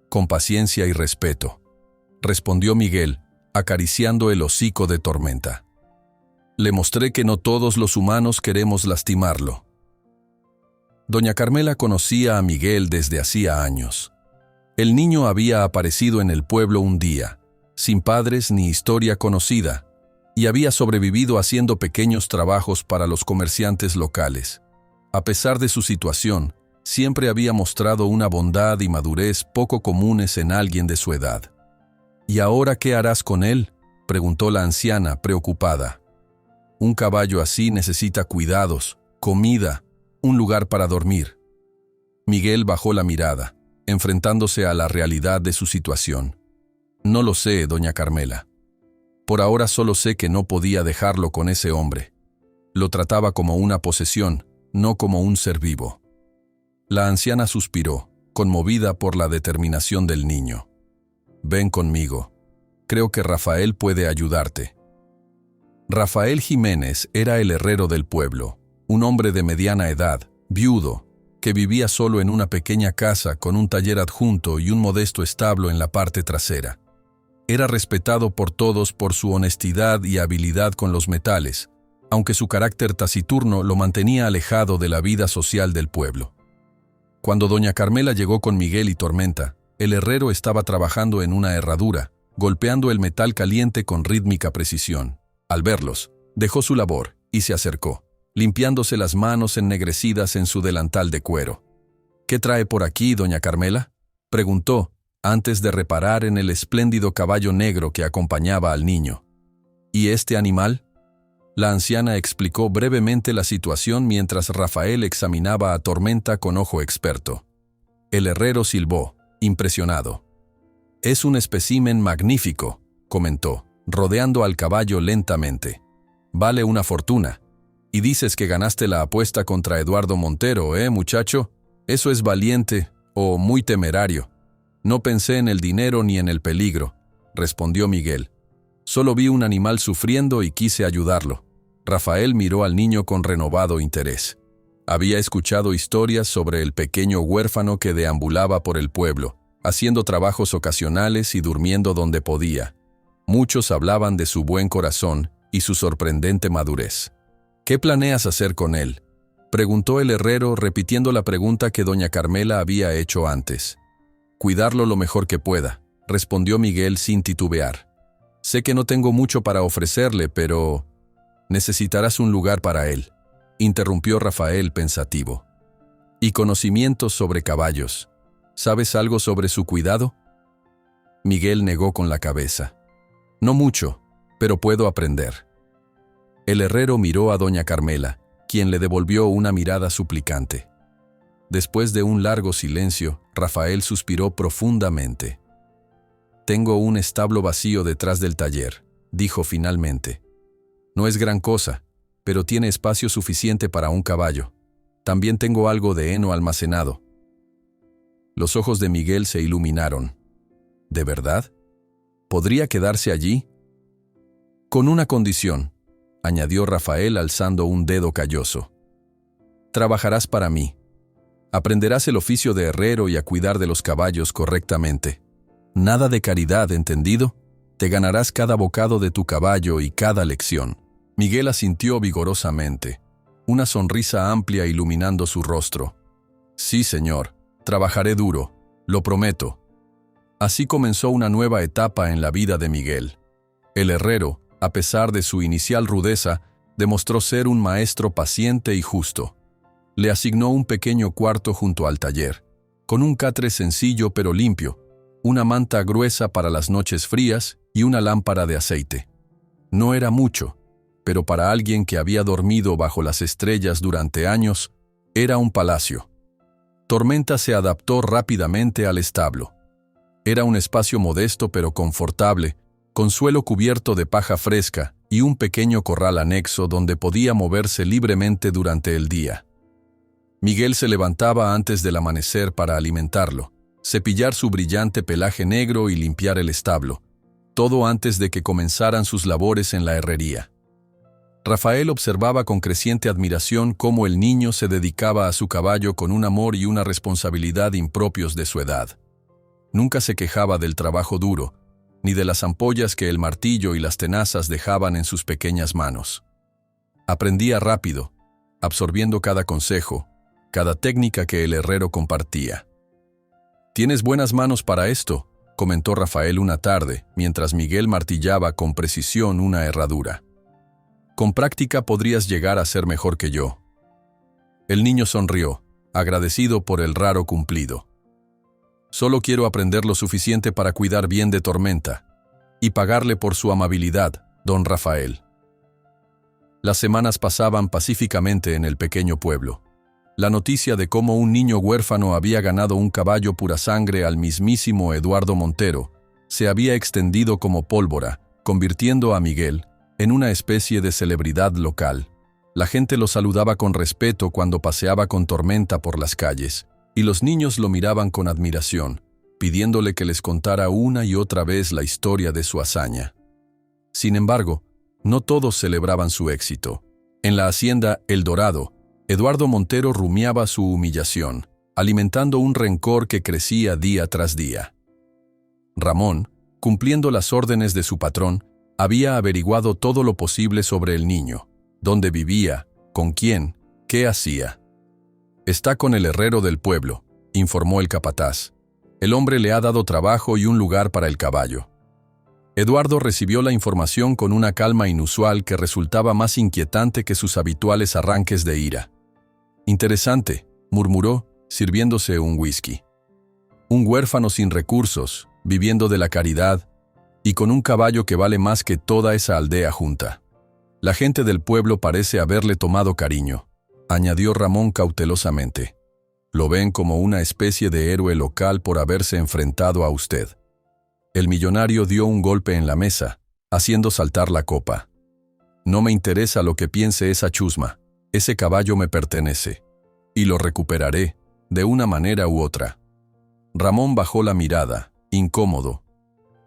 «Con paciencia y respeto», respondió Miguel, acariciando el hocico de Tormenta. «Le mostré que no todos los humanos queremos lastimarlo». Doña Carmela conocía a Miguel desde hacía años. El niño había aparecido en el pueblo un día, sin padres ni historia conocida, y había sobrevivido haciendo pequeños trabajos para los comerciantes locales. A pesar de su situación, siempre había mostrado una bondad y madurez poco comunes en alguien de su edad. «¿Y ahora qué harás con él?», preguntó la anciana, preocupada. «Un caballo así necesita cuidados, comida, un lugar para dormir». Miguel bajó la mirada, enfrentándose a la realidad de su situación. «No lo sé, doña Carmela. Por ahora solo sé que no podía dejarlo con ese hombre. Lo trataba como una posesión, no como un ser vivo». La anciana suspiró, conmovida por la determinación del niño. «Ven conmigo. Creo que Rafael puede ayudarte». Rafael Jiménez era el herrero del pueblo, un hombre de mediana edad, viudo, que vivía solo en una pequeña casa con un taller adjunto y un modesto establo en la parte trasera. Era respetado por todos por su honestidad y habilidad con los metales, aunque su carácter taciturno lo mantenía alejado de la vida social del pueblo. Cuando doña Carmela llegó con Miguel y Tormenta, el herrero estaba trabajando en una herradura, golpeando el metal caliente con rítmica precisión. Al verlos, dejó su labor y se acercó, limpiándose las manos ennegrecidas en su delantal de cuero. «¿Qué trae por aquí, doña Carmela?», preguntó, antes de reparar en el espléndido caballo negro que acompañaba al niño. «¿Y este animal?». La anciana explicó brevemente la situación mientras Rafael examinaba a Tormenta con ojo experto. El herrero silbó, impresionado. «Es un espécimen magnífico», comentó, rodeando al caballo lentamente. «Vale una fortuna». Y dices que ganaste la apuesta contra Eduardo Montero, muchacho? Eso es valiente o muy temerario. No pensé en el dinero ni en el peligro, respondió Miguel. Solo vi un animal sufriendo y quise ayudarlo. Rafael miró al niño con renovado interés. Había escuchado historias sobre el pequeño huérfano que deambulaba por el pueblo, haciendo trabajos ocasionales y durmiendo donde podía. Muchos hablaban de su buen corazón y su sorprendente madurez. ¿Qué planeas hacer con él?, preguntó el herrero, repitiendo la pregunta que doña Carmela había hecho antes. Cuidarlo lo mejor que pueda, respondió Miguel sin titubear. Sé que no tengo mucho para ofrecerle, pero necesitarás un lugar para él, interrumpió Rafael pensativo. Y conocimientos sobre caballos. ¿Sabes algo sobre su cuidado? Miguel negó con la cabeza. No mucho, pero puedo aprender. El herrero miró a doña Carmela, quien le devolvió una mirada suplicante. Después de un largo silencio, Rafael suspiró profundamente. Tengo un establo vacío detrás del taller, dijo finalmente. No es gran cosa, pero tiene espacio suficiente para un caballo. También tengo algo de heno almacenado. Los ojos de Miguel se iluminaron. ¿De verdad? ¿Podría quedarse allí? Con una condición, añadió Rafael alzando un dedo calloso. Trabajarás para mí. Aprenderás el oficio de herrero y a cuidar de los caballos correctamente. Nada de caridad, ¿entendido? Te ganarás cada bocado de tu caballo y cada lección. Miguel asintió vigorosamente, una sonrisa amplia iluminando su rostro. Sí, señor, trabajaré duro, lo prometo. Así comenzó una nueva etapa en la vida de Miguel. El herrero, a pesar de su inicial rudeza, demostró ser un maestro paciente y justo. Le asignó un pequeño cuarto junto al taller, con un catre sencillo pero limpio, una manta gruesa para las noches frías y una lámpara de aceite. No era mucho, pero para alguien que había dormido bajo las estrellas durante años, era un palacio. Tormenta se adaptó rápidamente al establo. Era un espacio modesto pero confortable, con suelo cubierto de paja fresca y un pequeño corral anexo donde podía moverse libremente durante el día. Miguel se levantaba antes del amanecer para alimentarlo, cepillar su brillante pelaje negro y limpiar el establo, todo antes de que comenzaran sus labores en la herrería. Rafael observaba con creciente admiración cómo el niño se dedicaba a su caballo con un amor y una responsabilidad impropios de su edad. Nunca se quejaba del trabajo duro, ni de las ampollas que el martillo y las tenazas dejaban en sus pequeñas manos. Aprendía rápido, absorbiendo cada consejo, cada técnica que el herrero compartía. «Tienes buenas manos para esto», comentó Rafael una tarde, mientras Miguel martillaba con precisión una herradura. «Con práctica podrías llegar a ser mejor que yo». El niño sonrió, agradecido por el raro cumplido. «Solo quiero aprender lo suficiente para cuidar bien de Tormenta y pagarle por su amabilidad, don Rafael». Las semanas pasaban pacíficamente en el pequeño pueblo. La noticia de cómo un niño huérfano había ganado un caballo pura sangre al mismísimo Eduardo Montero se había extendido como pólvora, convirtiendo a Miguel en una especie de celebridad local. La gente lo saludaba con respeto cuando paseaba con Tormenta por las calles, y los niños lo miraban con admiración, pidiéndole que les contara una y otra vez la historia de su hazaña. Sin embargo, no todos celebraban su éxito. En la hacienda El Dorado, Eduardo Montero rumiaba su humillación, alimentando un rencor que crecía día tras día. Ramón, cumpliendo las órdenes de su patrón, había averiguado todo lo posible sobre el niño, dónde vivía, con quién, qué hacía. «Está con el herrero del pueblo», informó el capataz. «El hombre le ha dado trabajo y un lugar para el caballo». Eduardo recibió la información con una calma inusual que resultaba más inquietante que sus habituales arranques de ira. «Interesante», murmuró, sirviéndose un whisky. «Un huérfano sin recursos, viviendo de la caridad, y con un caballo que vale más que toda esa aldea junta. La gente del pueblo parece haberle tomado cariño», añadió Ramón cautelosamente. «Lo ven como una especie de héroe local por haberse enfrentado a usted». El millonario dio un golpe en la mesa, haciendo saltar la copa. «No me interesa lo que piense esa chusma», Ese caballo me pertenece, y lo recuperaré, de una manera u otra. Ramón bajó la mirada, incómodo.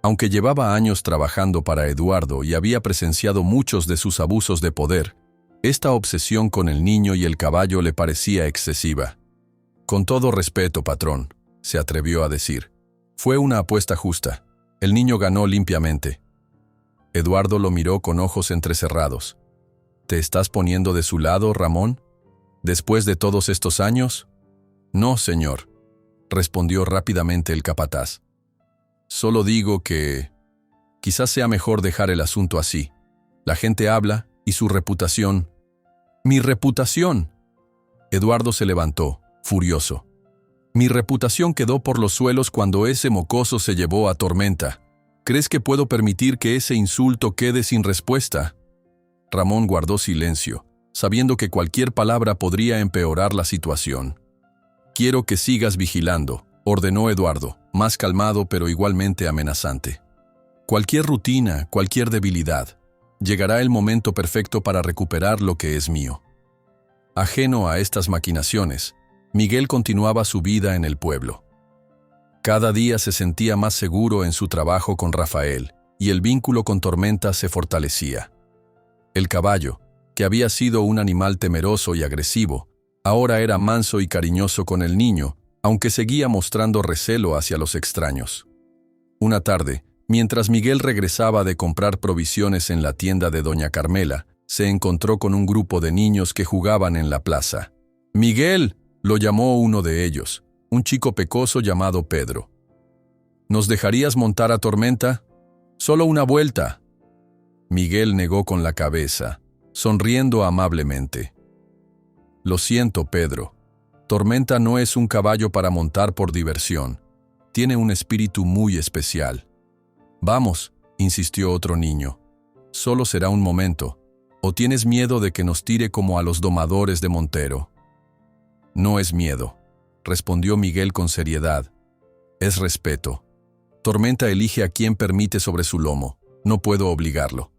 Aunque llevaba años trabajando para Eduardo y había presenciado muchos de sus abusos de poder, esta obsesión con el niño y el caballo le parecía excesiva. Con todo respeto, patrón, se atrevió a decir. Fue una apuesta justa. El niño ganó limpiamente. Eduardo lo miró con ojos entrecerrados. ¿Te estás poniendo de su lado, Ramón? ¿Después de todos estos años? No, señor, respondió rápidamente el capataz. Solo digo que quizás sea mejor dejar el asunto así. La gente habla y su reputación... ¡Mi reputación! Eduardo se levantó, furioso. Mi reputación quedó por los suelos cuando ese mocoso se llevó a Tormenta. ¿Crees que puedo permitir que ese insulto quede sin respuesta? Ramón guardó silencio, sabiendo que cualquier palabra podría empeorar la situación. Quiero que sigas vigilando, ordenó Eduardo, más calmado pero igualmente amenazante. Cualquier rutina, cualquier debilidad. Llegará el momento perfecto para recuperar lo que es mío. Ajeno a estas maquinaciones, Miguel continuaba su vida en el pueblo. Cada día se sentía más seguro en su trabajo con Rafael, y el vínculo con Tormenta se fortalecía. El caballo, que había sido un animal temeroso y agresivo, ahora era manso y cariñoso con el niño, aunque seguía mostrando recelo hacia los extraños. Una tarde, mientras Miguel regresaba de comprar provisiones en la tienda de doña Carmela, se encontró con un grupo de niños que jugaban en la plaza. «¡Miguel!», lo llamó uno de ellos, un chico pecoso llamado Pedro. «¿Nos dejarías montar a Tormenta? Solo una vuelta». Miguel negó con la cabeza, sonriendo amablemente. «Lo siento, Pedro. Tormenta no es un caballo para montar por diversión. Tiene un espíritu muy especial». «Vamos», insistió otro niño. «Solo será un momento. ¿O tienes miedo de que nos tire como a los domadores de Montero?» «No es miedo», respondió Miguel con seriedad. «Es respeto. Tormenta elige a quien permite sobre su lomo. No puedo obligarlo».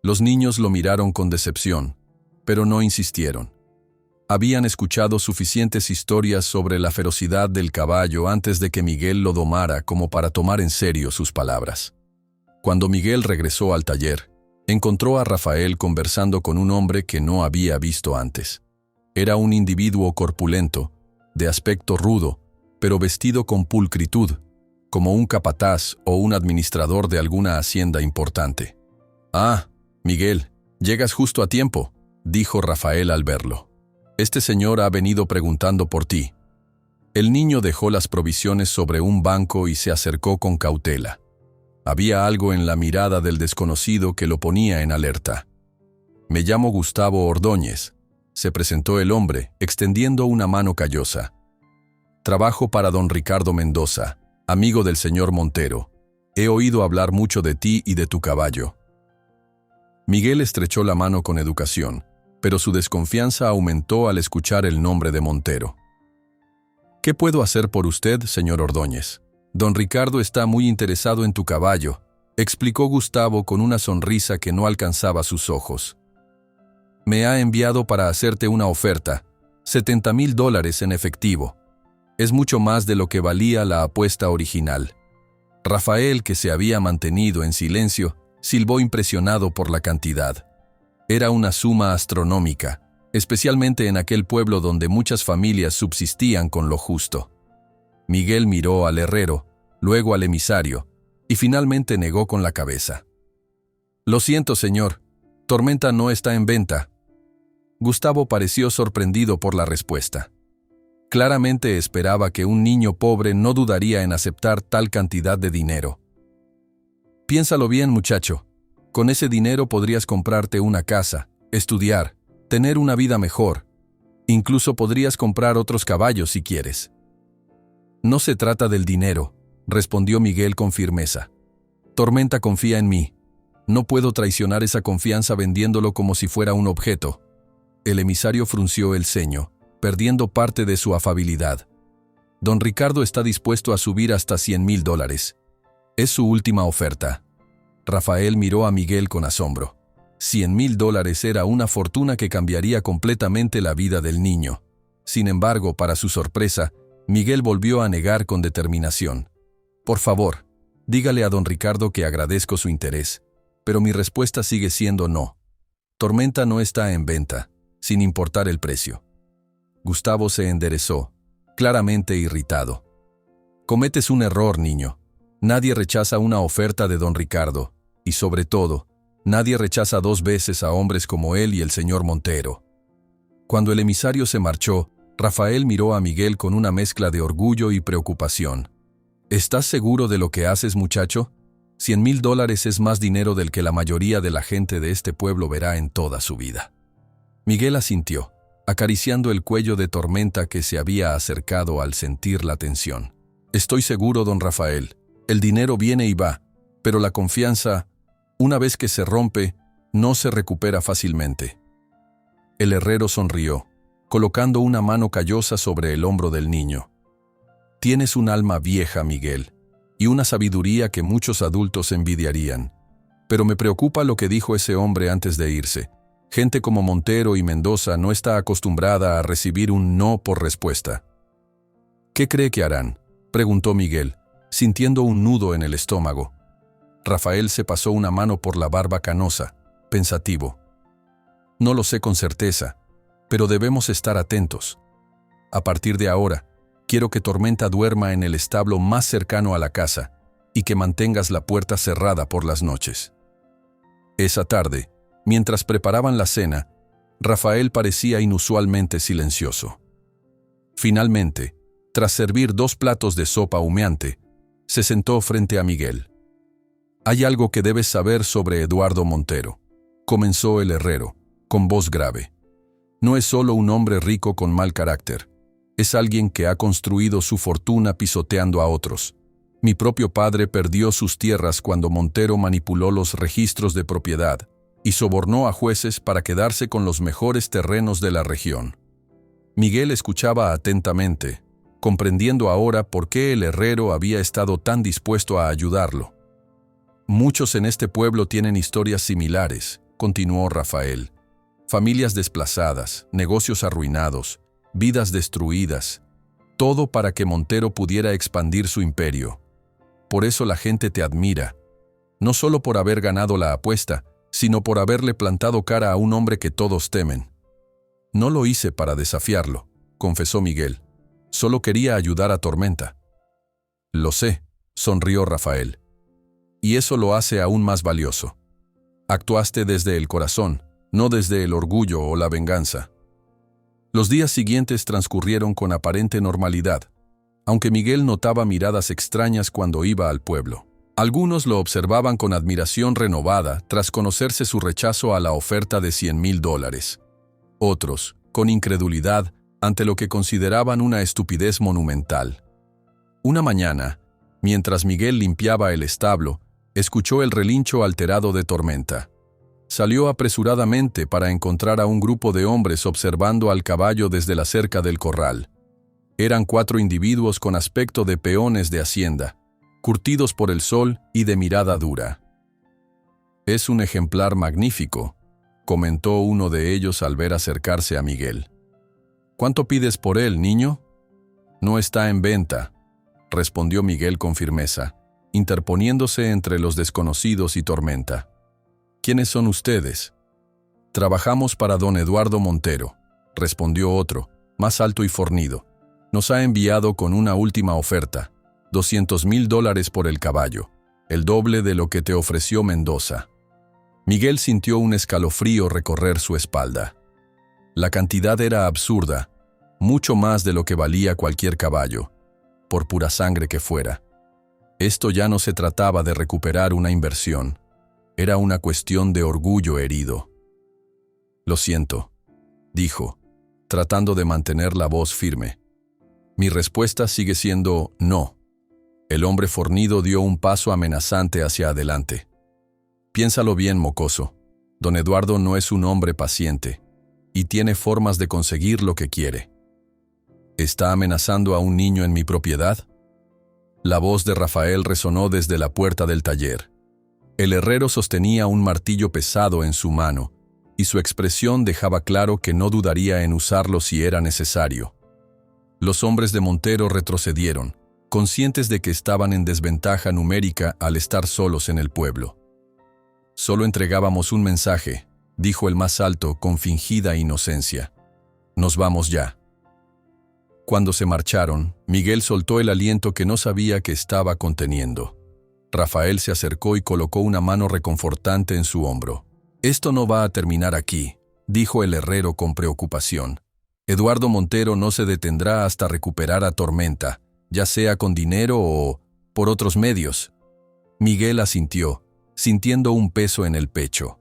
Los niños lo miraron con decepción, pero no insistieron. Habían escuchado suficientes historias sobre la ferocidad del caballo antes de que Miguel lo domara como para tomar en serio sus palabras. Cuando Miguel regresó al taller, encontró a Rafael conversando con un hombre que no había visto antes. Era un individuo corpulento, de aspecto rudo, pero vestido con pulcritud, como un capataz o un administrador de alguna hacienda importante. «Ah, Miguel, llegas justo a tiempo», dijo Rafael al verlo. «Este señor ha venido preguntando por ti». El niño dejó las provisiones sobre un banco y se acercó con cautela. Había algo en la mirada del desconocido que lo ponía en alerta. «Me llamo Gustavo Ordóñez», se presentó el hombre, extendiendo una mano callosa. «Trabajo para don Ricardo Mendoza, amigo del señor Montero. He oído hablar mucho de ti y de tu caballo». Miguel estrechó la mano con educación, pero su desconfianza aumentó al escuchar el nombre de Montero. «¿Qué puedo hacer por usted, señor Ordóñez? Don Ricardo está muy interesado en tu caballo», explicó Gustavo con una sonrisa que no alcanzaba sus ojos. «Me ha enviado para hacerte una oferta, $70,000 en efectivo. Es mucho más de lo que valía la apuesta original». Rafael, que se había mantenido en silencio, silbó impresionado por la cantidad. Era una suma astronómica, especialmente en aquel pueblo donde muchas familias subsistían con lo justo. Miguel miró al herrero, luego al emisario, y finalmente negó con la cabeza. «Lo siento, señor. Tormenta no está en venta». Gustavo pareció sorprendido por la respuesta. Claramente esperaba que un niño pobre no dudaría en aceptar tal cantidad de dinero. «Piénsalo bien, muchacho. Con ese dinero podrías comprarte una casa, estudiar, tener una vida mejor. Incluso podrías comprar otros caballos si quieres». «No se trata del dinero», respondió Miguel con firmeza. «Tormenta confía en mí. No puedo traicionar esa confianza vendiéndolo como si fuera un objeto». El emisario frunció el ceño, perdiendo parte de su afabilidad. «Don Ricardo está dispuesto a subir hasta $100,000. Es su última oferta». Rafael miró a Miguel con asombro. $100,000 era una fortuna que cambiaría completamente la vida del niño. Sin embargo, para su sorpresa, Miguel volvió a negar con determinación. Por favor, dígale a don Ricardo que agradezco su interés, pero mi respuesta sigue siendo no. Tormenta no está en venta, sin importar el precio. Gustavo se enderezó, claramente irritado. Cometes un error, niño. Nadie rechaza una oferta de don Ricardo, y sobre todo, nadie rechaza 2 veces a hombres como él y el señor Montero. Cuando el emisario se marchó, Rafael miró a Miguel con una mezcla de orgullo y preocupación. ¿Estás seguro de lo que haces, muchacho? $100,000 es más dinero del que la mayoría de la gente de este pueblo verá en toda su vida. Miguel asintió, acariciando el cuello de Tormenta que se había acercado al sentir la tensión. Estoy seguro, don Rafael. El dinero viene y va, pero la confianza, una vez que se rompe, no se recupera fácilmente. El herrero sonrió, colocando una mano callosa sobre el hombro del niño. Tienes un alma vieja, Miguel, y una sabiduría que muchos adultos envidiarían. Pero me preocupa lo que dijo ese hombre antes de irse. Gente como Montero y Mendoza no está acostumbrada a recibir un no por respuesta. ¿Qué cree que harán?, preguntó Miguel, sintiendo un nudo en el estómago. Rafael se pasó una mano por la barba canosa, pensativo. No lo sé con certeza, pero debemos estar atentos. A partir de ahora, quiero que Tormenta duerma en el establo más cercano a la casa y que mantengas la puerta cerrada por las noches. Esa tarde, mientras preparaban la cena, Rafael parecía inusualmente silencioso. Finalmente, tras servir 2 platos de sopa humeante, se sentó frente a Miguel. «Hay algo que debes saber sobre Eduardo Montero», comenzó el herrero, con voz grave. «No es solo un hombre rico con mal carácter. Es alguien que ha construido su fortuna pisoteando a otros. Mi propio padre perdió sus tierras cuando Montero manipuló los registros de propiedad y sobornó a jueces para quedarse con los mejores terrenos de la región». Miguel escuchaba atentamente, comprendiendo ahora por qué el herrero había estado tan dispuesto a ayudarlo. «Muchos en este pueblo tienen historias similares», continuó Rafael. «Familias desplazadas, negocios arruinados, vidas destruidas, todo para que Montero pudiera expandir su imperio. Por eso la gente te admira, no solo por haber ganado la apuesta, sino por haberle plantado cara a un hombre que todos temen». «No lo hice para desafiarlo», confesó Miguel. «Solo quería ayudar a Tormenta». «Lo sé», sonrió Rafael. «Y eso lo hace aún más valioso. Actuaste desde el corazón, no desde el orgullo o la venganza». Los días siguientes transcurrieron con aparente normalidad, aunque Miguel notaba miradas extrañas cuando iba al pueblo. Algunos lo observaban con admiración renovada tras conocerse su rechazo a la oferta de $100,000. Otros, con incredulidad, ante lo que consideraban una estupidez monumental. Una mañana, mientras Miguel limpiaba el establo, escuchó el relincho alterado de Tormenta. Salió apresuradamente para encontrar a un grupo de hombres observando al caballo desde la cerca del corral. Eran 4 individuos con aspecto de peones de hacienda, curtidos por el sol y de mirada dura. «Es un ejemplar magnífico», comentó uno de ellos al ver acercarse a Miguel. «¿Cuánto pides por él, niño?» «No está en venta», respondió Miguel con firmeza, interponiéndose entre los desconocidos y Tormenta. «¿Quiénes son ustedes?» «Trabajamos para don Eduardo Montero», respondió otro, más alto y fornido. «Nos ha enviado con una última oferta, $200,000 por el caballo, el doble de lo que te ofreció Mendoza». Miguel sintió un escalofrío recorrer su espalda. La cantidad era absurda, mucho más de lo que valía cualquier caballo, por pura sangre que fuera. Esto ya no se trataba de recuperar una inversión, era una cuestión de orgullo herido. «Lo siento», dijo, tratando de mantener la voz firme. «Mi respuesta sigue siendo no». El hombre fornido dio un paso amenazante hacia adelante. «Piénsalo bien, mocoso. Don Eduardo no es un hombre paciente, y tiene formas de conseguir lo que quiere. ¿Está amenazando a un niño en mi propiedad?». La voz de Rafael resonó desde la puerta del taller. El herrero sostenía un martillo pesado en su mano, y su expresión dejaba claro que no dudaría en usarlo si era necesario. Los hombres de Montero retrocedieron, conscientes de que estaban en desventaja numérica al estar solos en el pueblo. «Solo entregábamos un mensaje», dijo el más alto con fingida inocencia. «Nos vamos ya». Cuando se marcharon, Miguel soltó el aliento que no sabía que estaba conteniendo. Rafael se acercó y colocó una mano reconfortante en su hombro. «Esto no va a terminar aquí», dijo el herrero con preocupación. «Eduardo Montero no se detendrá hasta recuperar a Tormenta, ya sea con dinero o por otros medios». Miguel asintió, sintiendo un peso en el pecho.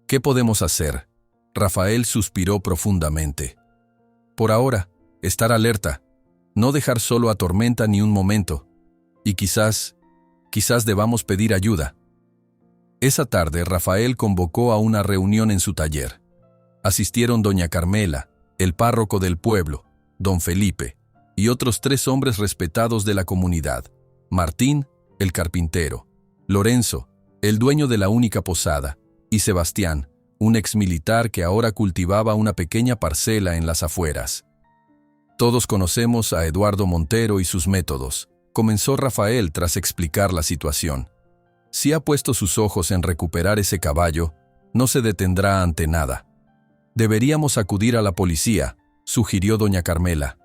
«¿Qué podemos hacer?». Rafael suspiró profundamente. «Por ahora, estar alerta, no dejar solo a Tormenta ni un momento, y quizás debamos pedir ayuda». Esa tarde Rafael convocó a una reunión en su taller. Asistieron doña Carmela, el párroco del pueblo, don Felipe, y otros 3 hombres respetados de la comunidad: Martín, el carpintero; Lorenzo, el dueño de la única posada; y Sebastián, un exmilitar que ahora cultivaba una pequeña parcela en las afueras. «Todos conocemos a Eduardo Montero y sus métodos», comenzó Rafael tras explicar la situación. «Si ha puesto sus ojos en recuperar ese caballo, no se detendrá ante nada». «Deberíamos acudir a la policía», sugirió doña Carmela.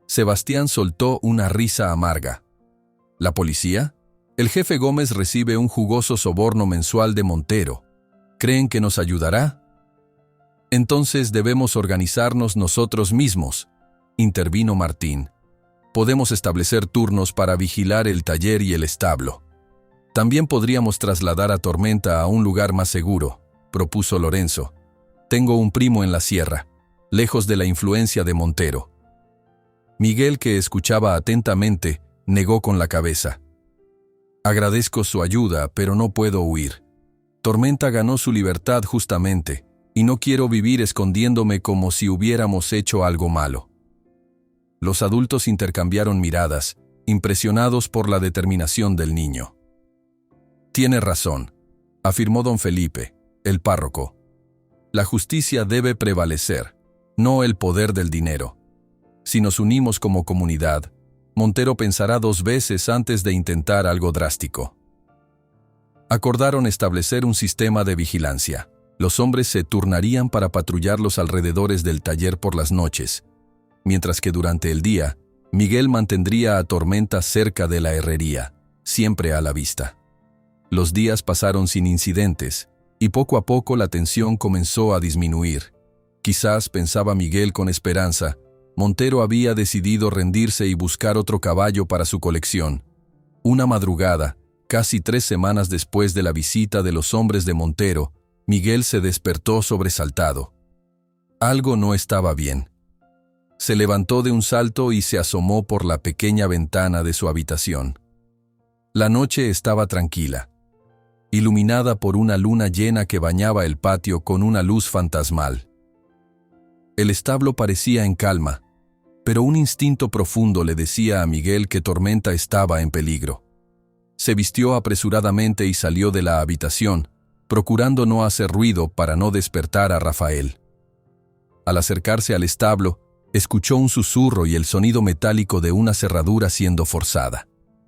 Sebastián soltó una risa amarga. «¿La policía? El jefe Gómez recibe un jugoso soborno mensual de Montero. ¿Creen que nos ayudará?». «Entonces debemos organizarnos nosotros mismos», intervino Martín. «Podemos establecer turnos para vigilar el taller y el establo. También podríamos trasladar a Tormenta a un lugar más seguro», propuso Lorenzo. «Tengo un primo en la sierra, lejos de la influencia de Montero». Miguel, que escuchaba atentamente, negó con la cabeza. «Agradezco su ayuda, pero no puedo huir. Tormenta ganó su libertad justamente, y no quiero vivir escondiéndome como si hubiéramos hecho algo malo». Los adultos intercambiaron miradas, impresionados por la determinación del niño. «Tiene razón», afirmó don Felipe, el párroco. «La justicia debe prevalecer, no el poder del dinero. Si nos unimos como comunidad, Montero pensará 2 veces antes de intentar algo drástico». Acordaron establecer un sistema de vigilancia. Los hombres se turnarían para patrullar los alrededores del taller por las noches, mientras que durante el día, Miguel mantendría a Tormenta cerca de la herrería, siempre a la vista. Los días pasaron sin incidentes, y poco a poco la tensión comenzó a disminuir. Quizás, pensaba Miguel con esperanza, Montero había decidido rendirse y buscar otro caballo para su colección. Una madrugada, casi 3 semanas después de la visita de los hombres de Montero, Miguel se despertó sobresaltado. Algo no estaba bien. Se levantó de un salto y se asomó por la pequeña ventana de su habitación. La noche estaba tranquila, iluminada por una luna llena que bañaba el patio con una luz fantasmal. El establo parecía en calma, pero un instinto profundo le decía a Miguel que Tormenta estaba en peligro. Se vistió apresuradamente y salió de la habitación, procurando no hacer ruido para no despertar a Rafael. Al acercarse al establo, escuchó un susurro y el sonido metálico de una cerradura siendo forzada.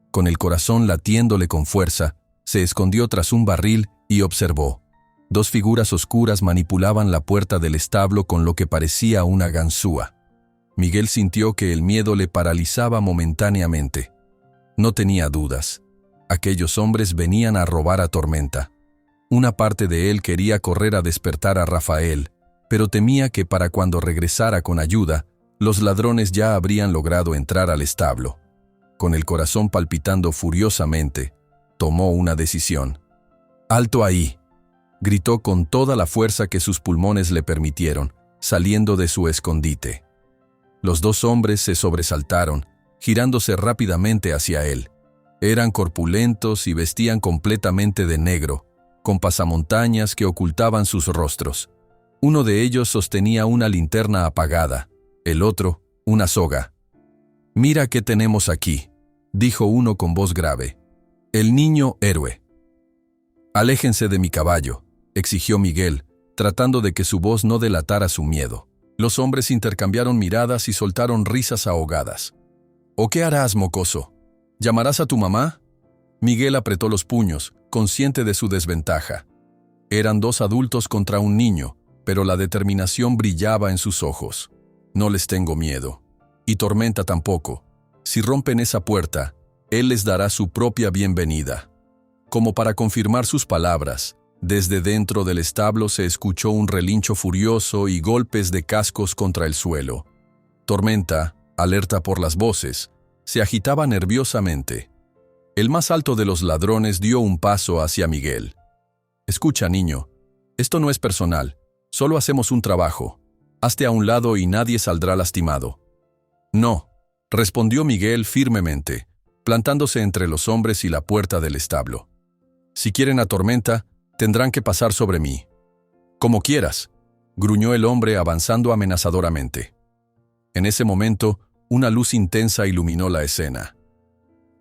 Con el corazón latiéndole con fuerza, se escondió tras un barril y observó. 2 figuras oscuras manipulaban la puerta del establo con lo que parecía una ganzúa. Miguel sintió que el miedo le paralizaba momentáneamente. No tenía dudas. Aquellos hombres venían a robar a Tormenta. Una parte de él quería correr a despertar a Rafael, pero temía que para cuando regresara con ayuda, los ladrones ya habrían logrado entrar al establo. Con el corazón palpitando furiosamente, tomó una decisión. «¡Alto ahí!», gritó con toda la fuerza que sus pulmones le permitieron, saliendo de su escondite. Los 2 hombres se sobresaltaron, girándose rápidamente hacia él. Eran corpulentos y vestían completamente de negro, con pasamontañas que ocultaban sus rostros. Uno de ellos sostenía una linterna apagada, el otro, una soga. «Mira qué tenemos aquí», dijo uno con voz grave. «El niño héroe». Aléjense de mi caballo, exigió Miguel, tratando de que su voz no delatara su miedo. Los hombres intercambiaron miradas y soltaron risas ahogadas. ¿O qué harás, mocoso? ¿Llamarás a tu mamá? Miguel apretó los puños, consciente de su desventaja. Eran 2 adultos contra un niño, pero la determinación brillaba en sus ojos. No les tengo miedo. Y Tormenta tampoco. Si rompen esa puerta, él les dará su propia bienvenida. Como para confirmar sus palabras, desde dentro del establo se escuchó un relincho furioso y golpes de cascos contra el suelo. Tormenta, alerta por las voces, se agitaba nerviosamente. El más alto de los ladrones dio un paso hacia Miguel. «Escucha, niño, esto no es personal, solo hacemos un trabajo. Hazte a un lado y nadie saldrá lastimado». «No», respondió Miguel firmemente, plantándose entre los hombres y la puerta del establo. «Si quieren a Tormenta, tendrán que pasar sobre mí». «Como quieras», gruñó el hombre avanzando amenazadoramente. En ese momento, una luz intensa iluminó la escena.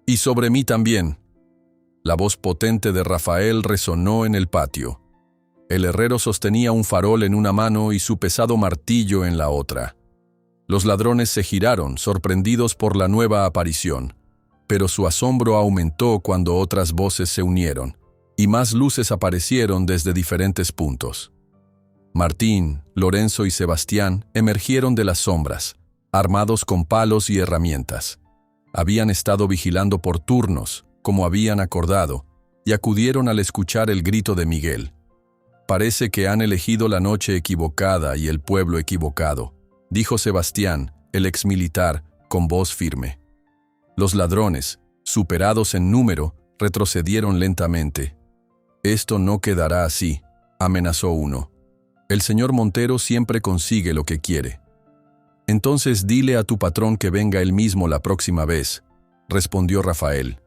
«Y sobre mí también». La voz potente de Rafael resonó en el patio. El herrero sostenía un farol en una mano y su pesado martillo en la otra. Los ladrones se giraron, sorprendidos por la nueva aparición, pero su asombro aumentó cuando otras voces se unieron, y más luces aparecieron desde diferentes puntos. Martín, Lorenzo y Sebastián emergieron de las sombras, armados con palos y herramientas. Habían estado vigilando por turnos, como habían acordado, y acudieron al escuchar el grito de Miguel. «Parece que han elegido la noche equivocada y el pueblo equivocado», dijo Sebastián, el exmilitar, con voz firme. Los ladrones, superados en número, retrocedieron lentamente. «Esto no quedará así», amenazó uno. «El señor Montero siempre consigue lo que quiere». «Entonces dile a tu patrón que venga él mismo la próxima vez», respondió Rafael.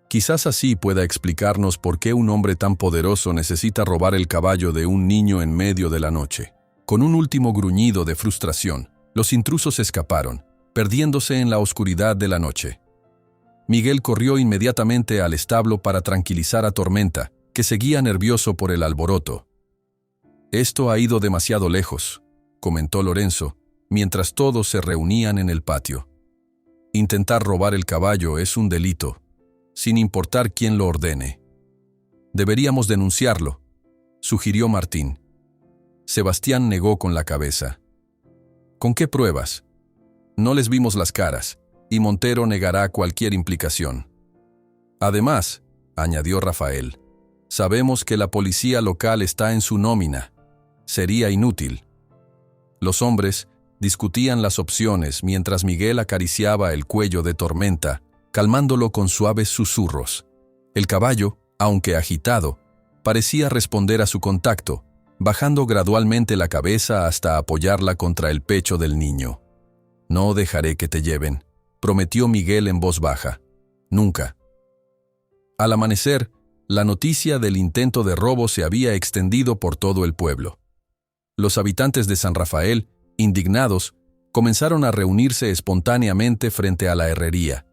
«Quizás así pueda explicarnos por qué un hombre tan poderoso necesita robar el caballo de un niño en medio de la noche». Con un último gruñido de frustración, los intrusos escaparon, perdiéndose en la oscuridad de la noche. Miguel corrió inmediatamente al establo para tranquilizar a Tormenta, que seguía nervioso por el alboroto. «Esto ha ido demasiado lejos», comentó Lorenzo, mientras todos se reunían en el patio. «Intentar robar el caballo es un delito, sin importar quién lo ordene». «Deberíamos denunciarlo», sugirió Martín. Sebastián negó con la cabeza. «¿Con qué pruebas? No les vimos las caras, y Montero negará cualquier implicación». «Además», añadió Rafael, «sabemos que la policía local está en su nómina. Sería inútil». Los hombres discutían las opciones mientras Miguel acariciaba el cuello de Tormenta, calmándolo con suaves susurros. El caballo, aunque agitado, parecía responder a su contacto, bajando gradualmente la cabeza hasta apoyarla contra el pecho del niño. «No dejaré que te lleven», prometió Miguel en voz baja. «Nunca». Al amanecer, la noticia del intento de robo se había extendido por todo el pueblo. Los habitantes de San Rafael, indignados, comenzaron a reunirse espontáneamente frente a la herrería.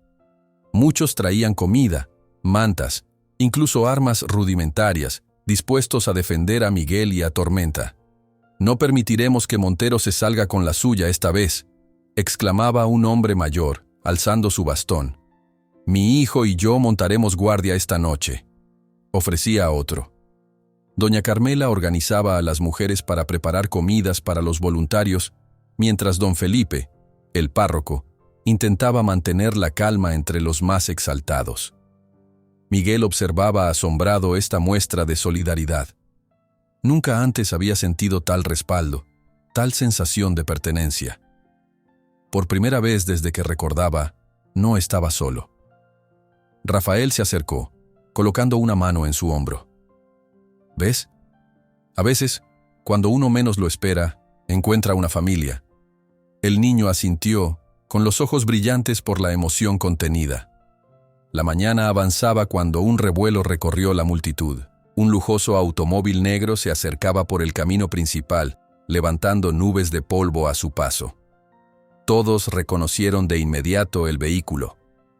Muchos traían comida, mantas, incluso armas rudimentarias, dispuestos a defender a Miguel y a Tormenta. «No permitiremos que Montero se salga con la suya esta vez», exclamaba un hombre mayor, alzando su bastón. «Mi hijo y yo montaremos guardia esta noche», ofrecía otro. Doña Carmela organizaba a las mujeres para preparar comidas para los voluntarios, mientras don Felipe, el párroco, intentaba mantener la calma entre los más exaltados. Miguel observaba asombrado esta muestra de solidaridad. Nunca antes había sentido tal respaldo, tal sensación de pertenencia. Por primera vez desde que recordaba, no estaba solo. Rafael se acercó, colocando una mano en su hombro. «¿Ves? A veces, cuando uno menos lo espera, encuentra una familia». El niño asintió, con los ojos brillantes por la emoción contenida. La mañana avanzaba cuando un revuelo recorrió la multitud. Un lujoso automóvil negro se acercaba por el camino principal, levantando nubes de polvo a su paso. Todos reconocieron de inmediato el vehículo.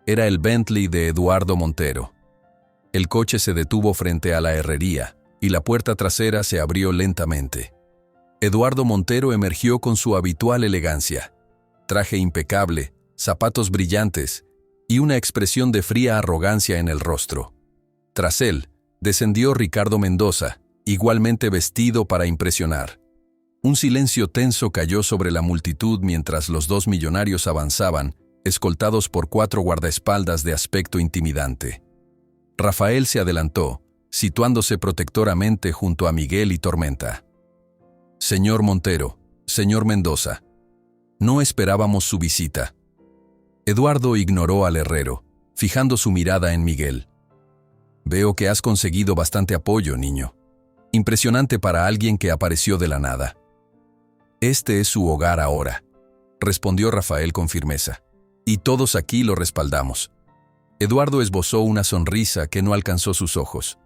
Era el Bentley de Eduardo Montero. El coche se detuvo frente a la herrería, y la puerta trasera se abrió lentamente. Eduardo Montero emergió con su habitual elegancia. Traje impecable, zapatos brillantes y una expresión de fría arrogancia en el rostro. Tras él, descendió Ricardo Mendoza, igualmente vestido para impresionar. Un silencio tenso cayó sobre la multitud mientras los dos millonarios avanzaban, escoltados por 4 guardaespaldas de aspecto intimidante. Rafael se adelantó, situándose protectoramente junto a Miguel y Tormenta. «Señor Montero, señor Mendoza, no esperábamos su visita». Eduardo ignoró al herrero, fijando su mirada en Miguel. «Veo que has conseguido bastante apoyo, niño. Impresionante para alguien que apareció de la nada». «Este es su hogar ahora», respondió Rafael con firmeza. «Y todos aquí lo respaldamos». Eduardo esbozó una sonrisa que no alcanzó sus ojos.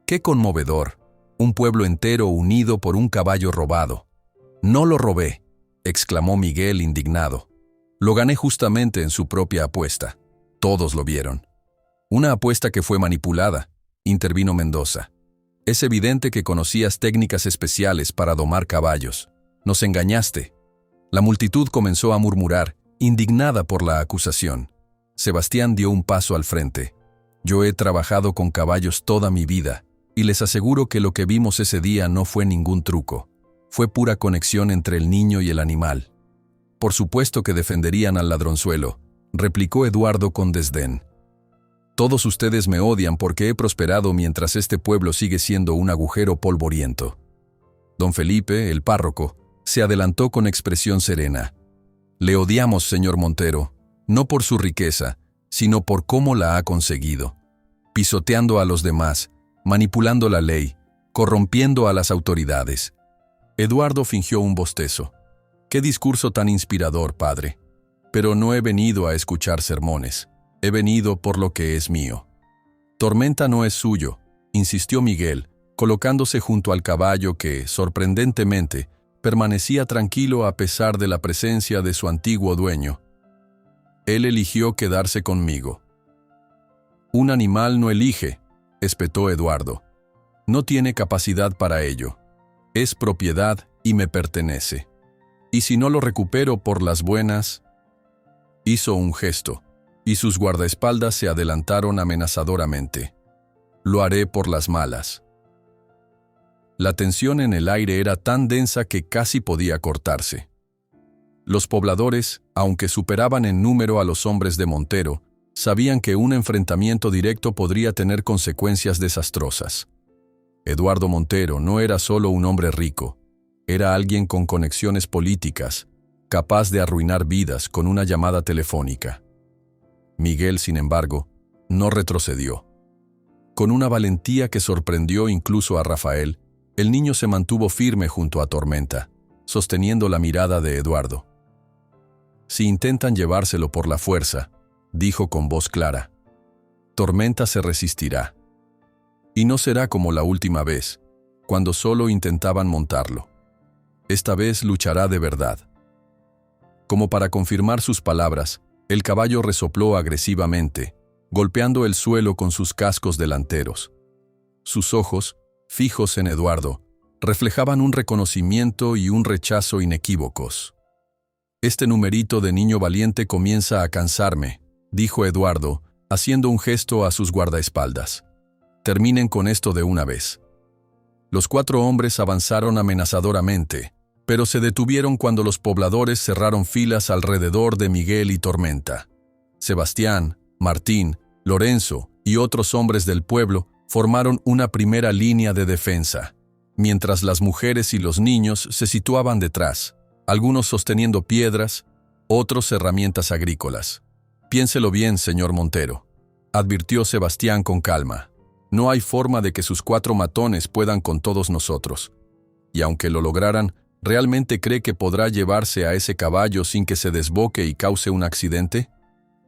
«Qué conmovedor, un pueblo entero unido por un caballo robado». «No lo robé», exclamó Miguel indignado. «Lo gané justamente en su propia apuesta. Todos lo vieron». «Una apuesta que fue manipulada», intervino Mendoza. «Es evidente que conocías técnicas especiales para domar caballos. Nos engañaste». La multitud comenzó a murmurar, indignada por la acusación. Sebastián dio un paso al frente. «Yo he trabajado con caballos toda mi vida, y les aseguro que lo que vimos ese día no fue ningún truco. Fue pura conexión entre el niño y el animal». «Por supuesto que defenderían al ladronzuelo», replicó Eduardo con desdén. «Todos ustedes me odian porque he prosperado mientras este pueblo sigue siendo un agujero polvoriento». Don Felipe, el párroco, se adelantó con expresión serena. «Le odiamos, señor Montero, no por su riqueza, sino por cómo la ha conseguido. Pisoteando a los demás, manipulando la ley, corrompiendo a las autoridades». Eduardo fingió un bostezo. «Qué discurso tan inspirador, padre. Pero no he venido a escuchar sermones. He venido por lo que es mío». «Tormenta no es suyo», insistió Miguel, colocándose junto al caballo que, sorprendentemente, permanecía tranquilo a pesar de la presencia de su antiguo dueño. «Él eligió quedarse conmigo». «Un animal no elige», espetó Eduardo. «No tiene capacidad para ello. Es propiedad y me pertenece. Y si no lo recupero por las buenas...». Hizo un gesto, y sus guardaespaldas se adelantaron amenazadoramente. «Lo haré por las malas». La tensión en el aire era tan densa que casi podía cortarse. Los pobladores, aunque superaban en número a los hombres de Montero, sabían que un enfrentamiento directo podría tener consecuencias desastrosas. Eduardo Montero no era solo un hombre rico, era alguien con conexiones políticas, capaz de arruinar vidas con una llamada telefónica. Miguel, sin embargo, no retrocedió. Con una valentía que sorprendió incluso a Rafael, el niño se mantuvo firme junto a Tormenta, sosteniendo la mirada de Eduardo. «Si intentan llevárselo por la fuerza», dijo con voz clara, «Tormenta se resistirá. Y no será como la última vez, cuando solo intentaban montarlo. Esta vez luchará de verdad». Como para confirmar sus palabras, el caballo resopló agresivamente, golpeando el suelo con sus cascos delanteros. Sus ojos, fijos en Eduardo, reflejaban un reconocimiento y un rechazo inequívocos. «Este numerito de niño valiente comienza a cansarme», dijo Eduardo, haciendo un gesto a sus guardaespaldas. «Terminen con esto de una vez». Los 4 hombres avanzaron amenazadoramente, pero se detuvieron cuando los pobladores cerraron filas alrededor de Miguel y Tormenta. Sebastián, Martín, Lorenzo y otros hombres del pueblo formaron una primera línea de defensa, mientras las mujeres y los niños se situaban detrás, algunos sosteniendo piedras, otros herramientas agrícolas. «Piénselo bien, señor Montero», advirtió Sebastián con calma. «No hay forma de que sus 4 matones puedan con todos nosotros. Y aunque lo lograran, ¿realmente cree que podrá llevarse a ese caballo sin que se desboque y cause un accidente?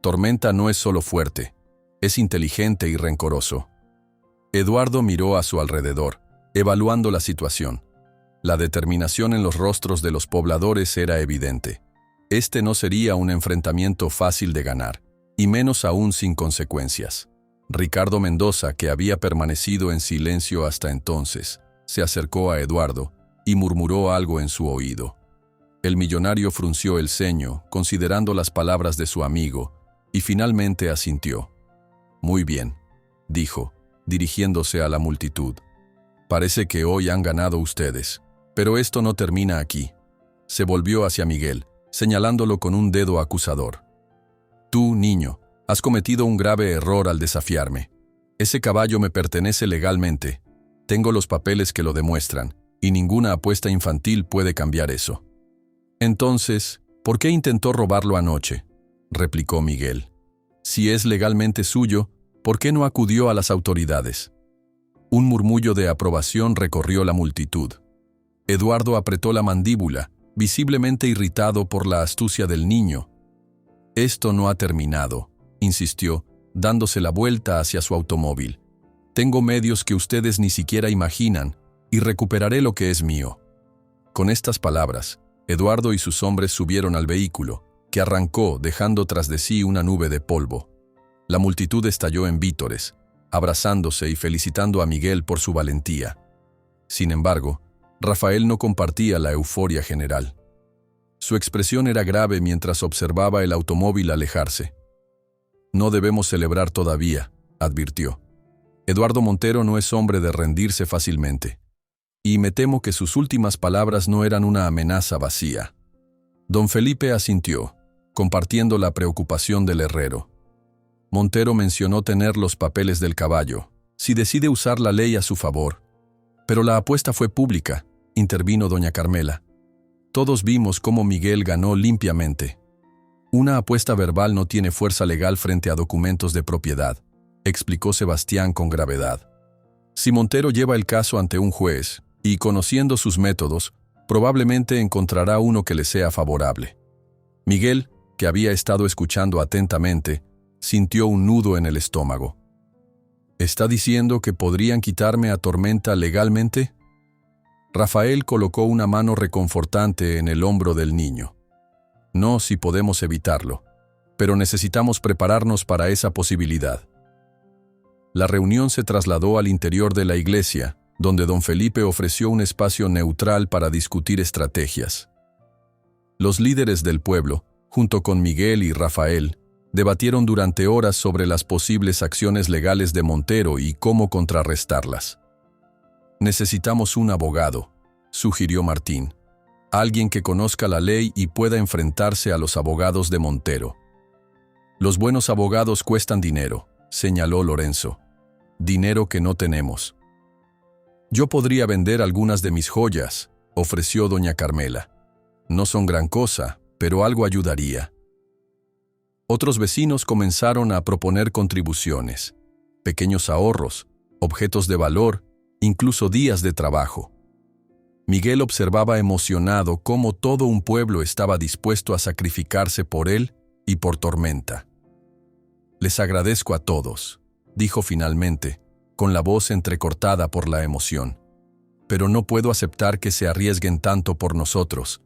Tormenta no es solo fuerte, es inteligente y rencoroso». Eduardo miró a su alrededor, evaluando la situación. La determinación en los rostros de los pobladores era evidente. Este no sería un enfrentamiento fácil de ganar, y menos aún sin consecuencias. Ricardo Mendoza, que había permanecido en silencio hasta entonces, se acercó a Eduardo y murmuró algo en su oído. El millonario frunció el ceño, considerando las palabras de su amigo, y finalmente asintió. «Muy bien», dijo, dirigiéndose a la multitud. «Parece que hoy han ganado ustedes, pero esto no termina aquí». Se volvió hacia Miguel, señalándolo con un dedo acusador. «Tú, niño, has cometido un grave error al desafiarme. Ese caballo me pertenece legalmente. Tengo los papeles que lo demuestran, y ninguna apuesta infantil puede cambiar eso». «Entonces, ¿por qué intentó robarlo anoche?», replicó Miguel. «Si es legalmente suyo, ¿por qué no acudió a las autoridades?». Un murmullo de aprobación recorrió la multitud. Eduardo apretó la mandíbula, visiblemente irritado por la astucia del niño. «Esto no ha terminado», insistió, dándose la vuelta hacia su automóvil. «Tengo medios que ustedes ni siquiera imaginan, y recuperaré lo que es mío». Con estas palabras, Eduardo y sus hombres subieron al vehículo, que arrancó dejando tras de sí una nube de polvo. La multitud estalló en vítores, abrazándose y felicitando a Miguel por su valentía. Sin embargo, Rafael no compartía la euforia general. Su expresión era grave mientras observaba el automóvil alejarse. «No debemos celebrar todavía», advirtió. «Eduardo Montero no es hombre de rendirse fácilmente. Y me temo que sus últimas palabras no eran una amenaza vacía». Don Felipe asintió, compartiendo la preocupación del herrero. «Montero mencionó tener los papeles del caballo, si decide usar la ley a su favor. Pero la apuesta fue pública», intervino doña Carmela. «Todos vimos cómo Miguel ganó limpiamente». «Una apuesta verbal no tiene fuerza legal frente a documentos de propiedad», explicó Sebastián con gravedad. «Si Montero lleva el caso ante un juez, y conociendo sus métodos, probablemente encontrará uno que le sea favorable». Miguel, que había estado escuchando atentamente, sintió un nudo en el estómago. «¿Está diciendo que podrían quitarme a Tormenta legalmente?». Rafael colocó una mano reconfortante en el hombro del niño. «No, si podemos evitarlo, pero necesitamos prepararnos para esa posibilidad». La reunión se trasladó al interior de la iglesia, donde don Felipe ofreció un espacio neutral para discutir estrategias. Los líderes del pueblo, junto con Miguel y Rafael, debatieron durante horas sobre las posibles acciones legales de Montero y cómo contrarrestarlas. «Necesitamos un abogado», sugirió Martín. «Alguien que conozca la ley y pueda enfrentarse a los abogados de Montero». «Los buenos abogados cuestan dinero», señaló Lorenzo. «Dinero que no tenemos». «Yo podría vender algunas de mis joyas», ofreció doña Carmela. «No son gran cosa, pero algo ayudaría». Otros vecinos comenzaron a proponer contribuciones, pequeños ahorros, objetos de valor, incluso días de trabajo. Miguel observaba emocionado cómo todo un pueblo estaba dispuesto a sacrificarse por él y por Tormenta. «Les agradezco a todos», dijo finalmente, con la voz entrecortada por la emoción. «Pero no puedo aceptar que se arriesguen tanto por nosotros.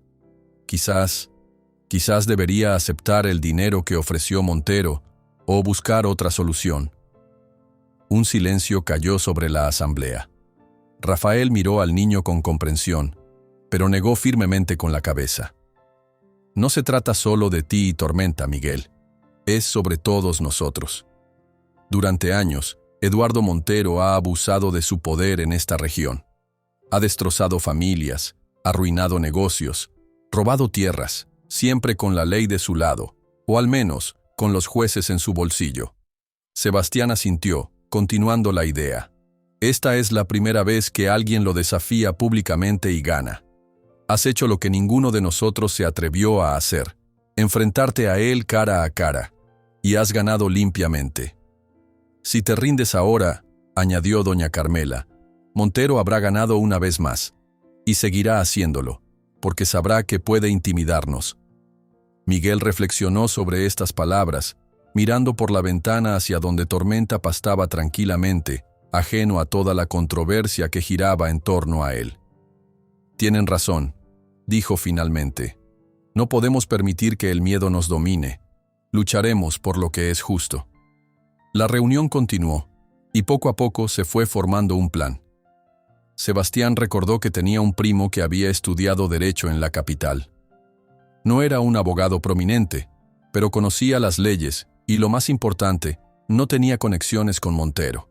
Quizás debería aceptar el dinero que ofreció Montero o buscar otra solución». Un silencio cayó sobre la asamblea. Rafael miró al niño con comprensión, pero negó firmemente con la cabeza. «No se trata solo de ti y Tormenta, Miguel. Es sobre todos nosotros. Durante años, Eduardo Montero ha abusado de su poder en esta región. Ha destrozado familias, arruinado negocios, robado tierras, siempre con la ley de su lado, o al menos con los jueces en su bolsillo». Sebastián asintió, continuando la idea. «Esta es la primera vez que alguien lo desafía públicamente y gana. Has hecho lo que ninguno de nosotros se atrevió a hacer, enfrentarte a él cara a cara, y has ganado limpiamente. Si te rindes ahora», añadió doña Carmela, «Montero habrá ganado una vez más, y seguirá haciéndolo, porque sabrá que puede intimidarnos». Miguel reflexionó sobre estas palabras, mirando por la ventana hacia donde Tormenta pastaba tranquilamente, ajeno a toda la controversia que giraba en torno a él. «Tienen razón», dijo finalmente. «No podemos permitir que el miedo nos domine. Lucharemos por lo que es justo». La reunión continuó, y poco a poco se fue formando un plan. Sebastián recordó que tenía un primo que había estudiado Derecho en la capital. No era un abogado prominente, pero conocía las leyes y, lo más importante, no tenía conexiones con Montero.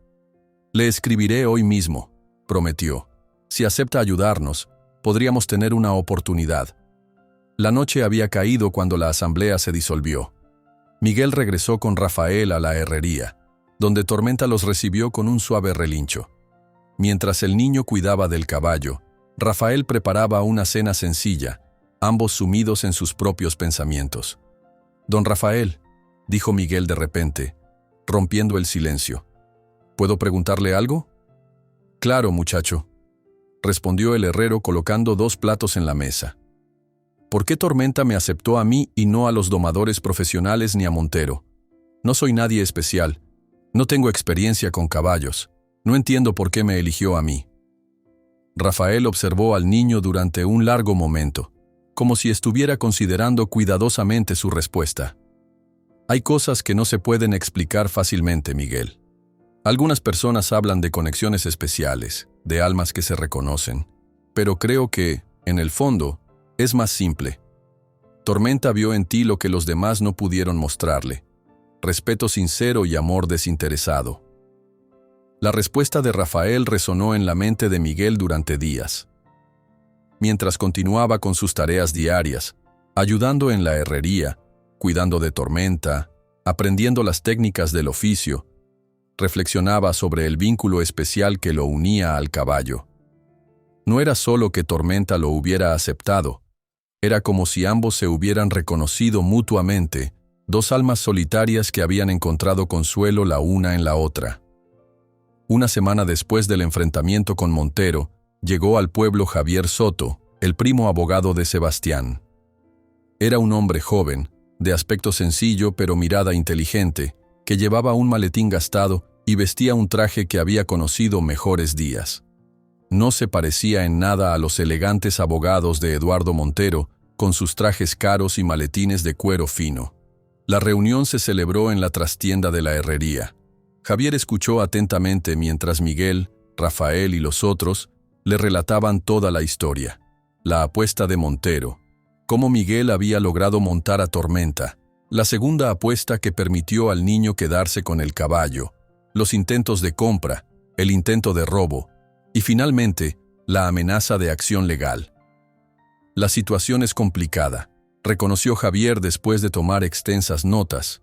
Le escribiré hoy mismo, prometió. Si acepta ayudarnos, podríamos tener una oportunidad. La noche había caído cuando la asamblea se disolvió. Miguel regresó con Rafael a la herrería, donde Tormenta los recibió con un suave relincho. Mientras el niño cuidaba del caballo, Rafael preparaba una cena sencilla, ambos sumidos en sus propios pensamientos. «Don Rafael», dijo Miguel de repente, rompiendo el silencio. «¿Puedo preguntarle algo?» «Claro, muchacho», respondió el herrero colocando 2 platos en la mesa. «¿Por qué Tormenta me aceptó a mí y no a los domadores profesionales ni a Montero? No soy nadie especial. No tengo experiencia con caballos. No entiendo por qué me eligió a mí». Rafael observó al niño durante un largo momento, como si estuviera considerando cuidadosamente su respuesta. «Hay cosas que no se pueden explicar fácilmente, Miguel. Algunas personas hablan de conexiones especiales, de almas que se reconocen, pero creo que, en el fondo, es más simple. Tormenta vio en ti lo que los demás no pudieron mostrarle: respeto sincero y amor desinteresado». La respuesta de Rafael resonó en la mente de Miguel durante días. Mientras continuaba con sus tareas diarias, ayudando en la herrería, cuidando de Tormenta, aprendiendo las técnicas del oficio, reflexionaba sobre el vínculo especial que lo unía al caballo. No era solo que Tormenta lo hubiera aceptado, era como si ambos se hubieran reconocido mutuamente, 2 almas solitarias que habían encontrado consuelo la una en la otra. Una semana después del enfrentamiento con Montero, llegó al pueblo Javier Soto, el primo abogado de Sebastián. Era un hombre joven, de aspecto sencillo pero mirada inteligente, que llevaba un maletín gastado y vestía un traje que había conocido mejores días. No se parecía en nada a los elegantes abogados de Eduardo Montero, con sus trajes caros y maletines de cuero fino. La reunión se celebró en la trastienda de la herrería. Javier escuchó atentamente mientras Miguel, Rafael y los otros le relataban toda la historia. La apuesta de Montero, cómo Miguel había logrado montar a Tormenta, la segunda apuesta que permitió al niño quedarse con el caballo, los intentos de compra, el intento de robo y finalmente la amenaza de acción legal. La situación es complicada, reconoció Javier después de tomar extensas notas.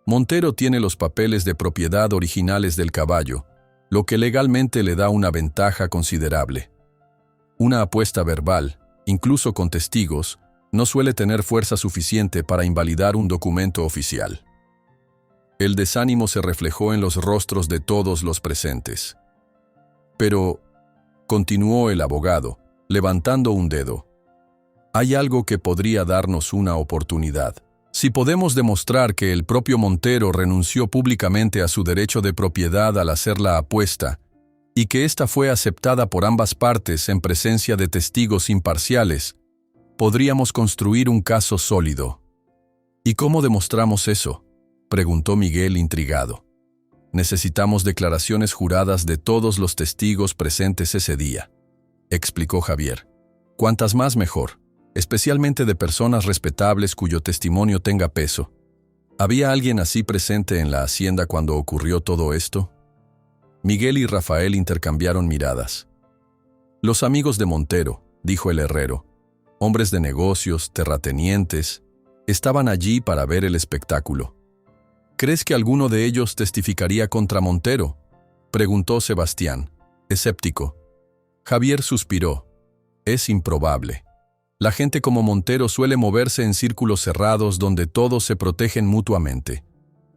Montero tiene los papeles de propiedad originales del caballo, lo que legalmente le da una ventaja considerable. Una apuesta verbal, incluso con testigos, no suele tener fuerza suficiente para invalidar un documento oficial. El desánimo se reflejó en los rostros de todos los presentes. «Pero», continuó el abogado, levantando un dedo, «hay algo que podría darnos una oportunidad. Si podemos demostrar que el propio Montero renunció públicamente a su derecho de propiedad al hacer la apuesta, y que ésta fue aceptada por ambas partes en presencia de testigos imparciales, podríamos construir un caso sólido». «¿Y cómo demostramos eso?», preguntó Miguel intrigado. «Necesitamos declaraciones juradas de todos los testigos presentes ese día», explicó Javier. «Cuantas más mejor, especialmente de personas respetables cuyo testimonio tenga peso. ¿Había alguien así presente en la hacienda cuando ocurrió todo esto?». Miguel y Rafael intercambiaron miradas. «Los amigos de Montero», dijo el herrero, hombres de negocios, terratenientes, estaban allí para ver el espectáculo. «¿Crees que alguno de ellos testificaría contra Montero?», preguntó Sebastián, escéptico. Javier suspiró. «Es improbable. La gente como Montero suele moverse en círculos cerrados donde todos se protegen mutuamente.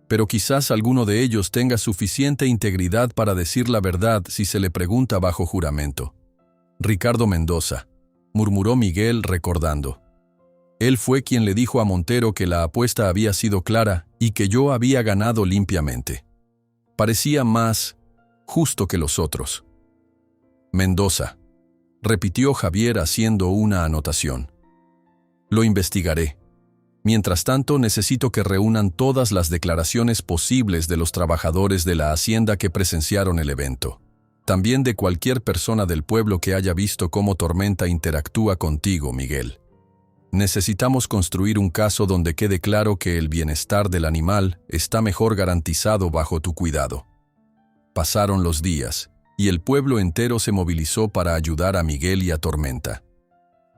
Pero quizás alguno de ellos tenga suficiente integridad para decir la verdad si se le pregunta bajo juramento». «Ricardo Mendoza», murmuró Miguel recordando. «Él fue quien le dijo a Montero que la apuesta había sido clara y que yo había ganado limpiamente. Parecía más justo que los otros». «Mendoza», repitió Javier haciendo una anotación. «Lo investigaré». Mientras tanto, necesito que reúnan todas las declaraciones posibles de los trabajadores de la hacienda que presenciaron el evento. También de cualquier persona del pueblo que haya visto cómo Tormenta interactúa contigo, Miguel. Necesitamos construir un caso donde quede claro que el bienestar del animal está mejor garantizado bajo tu cuidado. Pasaron los días, y el pueblo entero se movilizó para ayudar a Miguel y a Tormenta.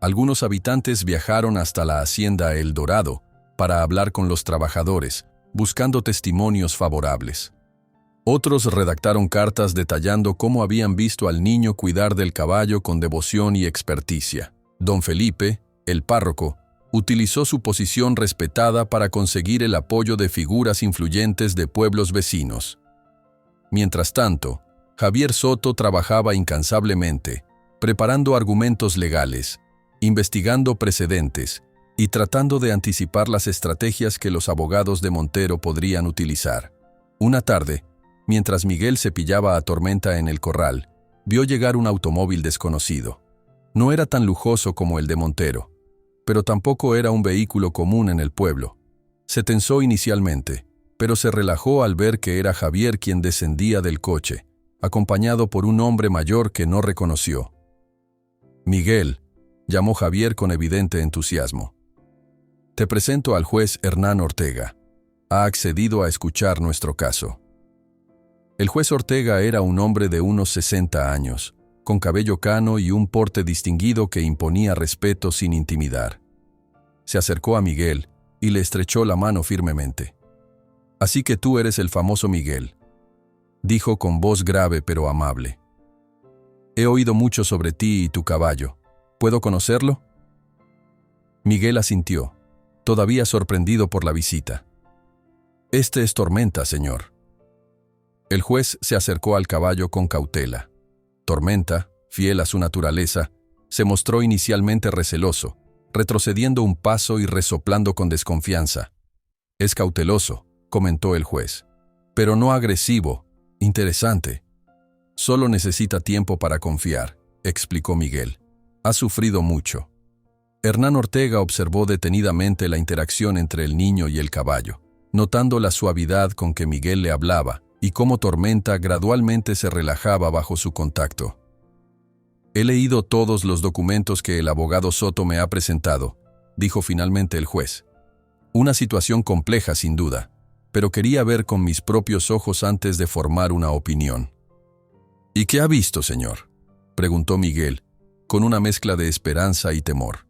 Algunos habitantes viajaron hasta la hacienda El Dorado para hablar con los trabajadores, buscando testimonios favorables. Otros redactaron cartas detallando cómo habían visto al niño cuidar del caballo con devoción y experticia. Don Felipe, el párroco, utilizó su posición respetada para conseguir el apoyo de figuras influyentes de pueblos vecinos. Mientras tanto, Javier Soto trabajaba incansablemente, preparando argumentos legales, investigando precedentes y tratando de anticipar las estrategias que los abogados de Montero podrían utilizar. Una tarde, mientras Miguel cepillaba a Tormenta en el corral, vio llegar un automóvil desconocido. No era tan lujoso como el de Montero, pero tampoco era un vehículo común en el pueblo. Se tensó inicialmente, pero se relajó al ver que era Javier quien descendía del coche, acompañado por un hombre mayor que no reconoció. «Miguel», llamó Javier con evidente entusiasmo. «Te presento al juez Hernán Ortega. Ha accedido a escuchar nuestro caso». El juez Ortega era un hombre de unos 60 años, con cabello cano y un porte distinguido que imponía respeto sin intimidar. Se acercó a Miguel y le estrechó la mano firmemente. «Así que tú eres el famoso Miguel», dijo con voz grave pero amable. «He oído mucho sobre ti y tu caballo. ¿Puedo conocerlo?» Miguel asintió, todavía sorprendido por la visita. «Este es Tormenta, señor». El juez se acercó al caballo con cautela. Tormenta, fiel a su naturaleza, se mostró inicialmente receloso, retrocediendo un paso y resoplando con desconfianza. «Es cauteloso», comentó el juez, «pero no agresivo, interesante. Solo necesita tiempo para confiar», explicó Miguel. «Ha sufrido mucho». Hernán Ortega observó detenidamente la interacción entre el niño y el caballo, notando la suavidad con que Miguel le hablaba y cómo Tormenta gradualmente se relajaba bajo su contacto. «He leído todos los documentos que el abogado Soto me ha presentado», dijo finalmente el juez. «Una situación compleja sin duda, pero quería ver con mis propios ojos antes de formar una opinión». «¿Y qué ha visto, señor?», preguntó Miguel, con una mezcla de esperanza y temor.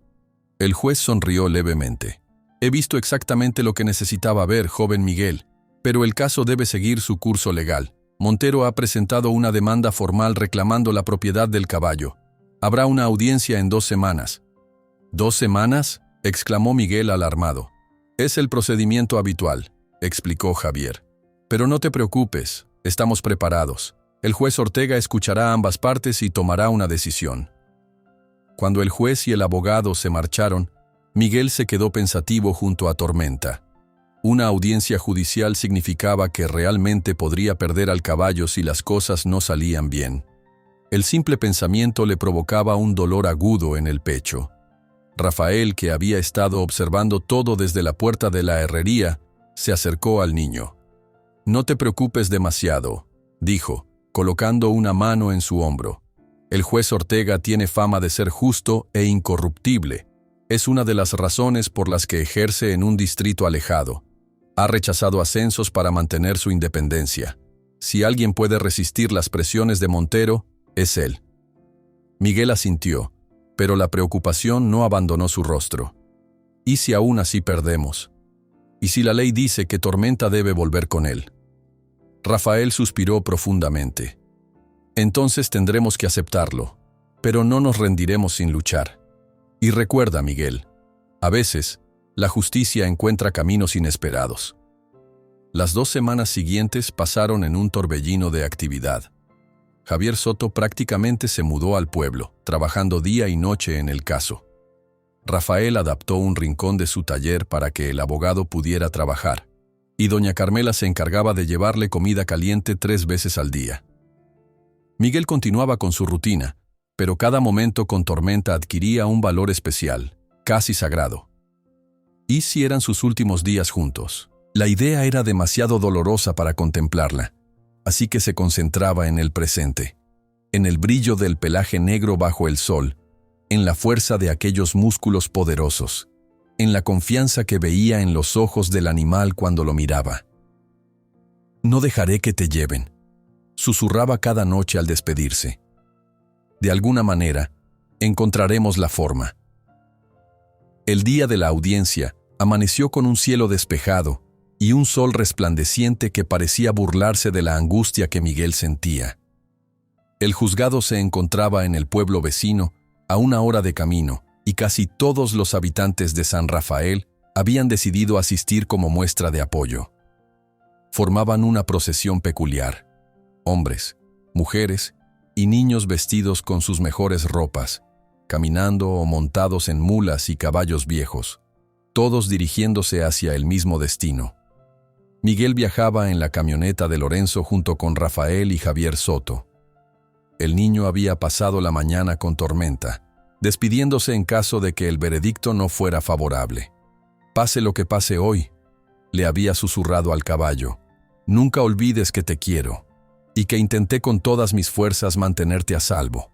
El juez sonrió levemente. «He visto exactamente lo que necesitaba ver, joven Miguel, pero el caso debe seguir su curso legal. Montero ha presentado una demanda formal reclamando la propiedad del caballo. Habrá una audiencia en 2 semanas». «¿2 semanas?», exclamó Miguel alarmado. «Es el procedimiento habitual», explicó Javier. «Pero no te preocupes, estamos preparados. El juez Ortega escuchará a ambas partes y tomará una decisión». Cuando el juez y el abogado se marcharon, Miguel se quedó pensativo junto a Tormenta. Una audiencia judicial significaba que realmente podría perder al caballo si las cosas no salían bien. El simple pensamiento le provocaba un dolor agudo en el pecho. Rafael, que había estado observando todo desde la puerta de la herrería, se acercó al niño. «No te preocupes demasiado», dijo, colocando una mano en su hombro. «El juez Ortega tiene fama de ser justo e incorruptible. Es una de las razones por las que ejerce en un distrito alejado. Ha rechazado ascensos para mantener su independencia. Si alguien puede resistir las presiones de Montero, es él». Miguel asintió, pero la preocupación no abandonó su rostro. «¿Y si aún así perdemos? ¿Y si la ley dice que Tormenta debe volver con él?». Rafael suspiró profundamente. «Entonces tendremos que aceptarlo, pero no nos rendiremos sin luchar. Y recuerda, Miguel, a veces, la justicia encuentra caminos inesperados». Las 2 semanas siguientes pasaron en un torbellino de actividad. Javier Soto prácticamente se mudó al pueblo, trabajando día y noche en el caso. Rafael adaptó un rincón de su taller para que el abogado pudiera trabajar, y doña Carmela se encargaba de llevarle comida caliente 3 veces al día. Miguel continuaba con su rutina, pero cada momento con Tormenta adquiría un valor especial, casi sagrado. ¿Y si eran sus últimos días juntos? La idea era demasiado dolorosa para contemplarla, así que se concentraba en el presente, en el brillo del pelaje negro bajo el sol, en la fuerza de aquellos músculos poderosos, en la confianza que veía en los ojos del animal cuando lo miraba. «No dejaré que te lleven», susurraba cada noche al despedirse. «De alguna manera, encontraremos la forma». El día de la audiencia amaneció con un cielo despejado y un sol resplandeciente que parecía burlarse de la angustia que Miguel sentía. El juzgado se encontraba en el pueblo vecino, a 1 hora de camino, y casi todos los habitantes de San Rafael habían decidido asistir como muestra de apoyo. Formaban una procesión peculiar: hombres, mujeres y niños vestidos con sus mejores ropas, caminando o montados en mulas y caballos viejos, todos dirigiéndose hacia el mismo destino. Miguel viajaba en la camioneta de Lorenzo junto con Rafael y Javier Soto. El niño había pasado la mañana con Tormenta, despidiéndose en caso de que el veredicto no fuera favorable. «Pase lo que pase hoy», le había susurrado al caballo, «nunca olvides que te quiero y que intenté con todas mis fuerzas mantenerte a salvo».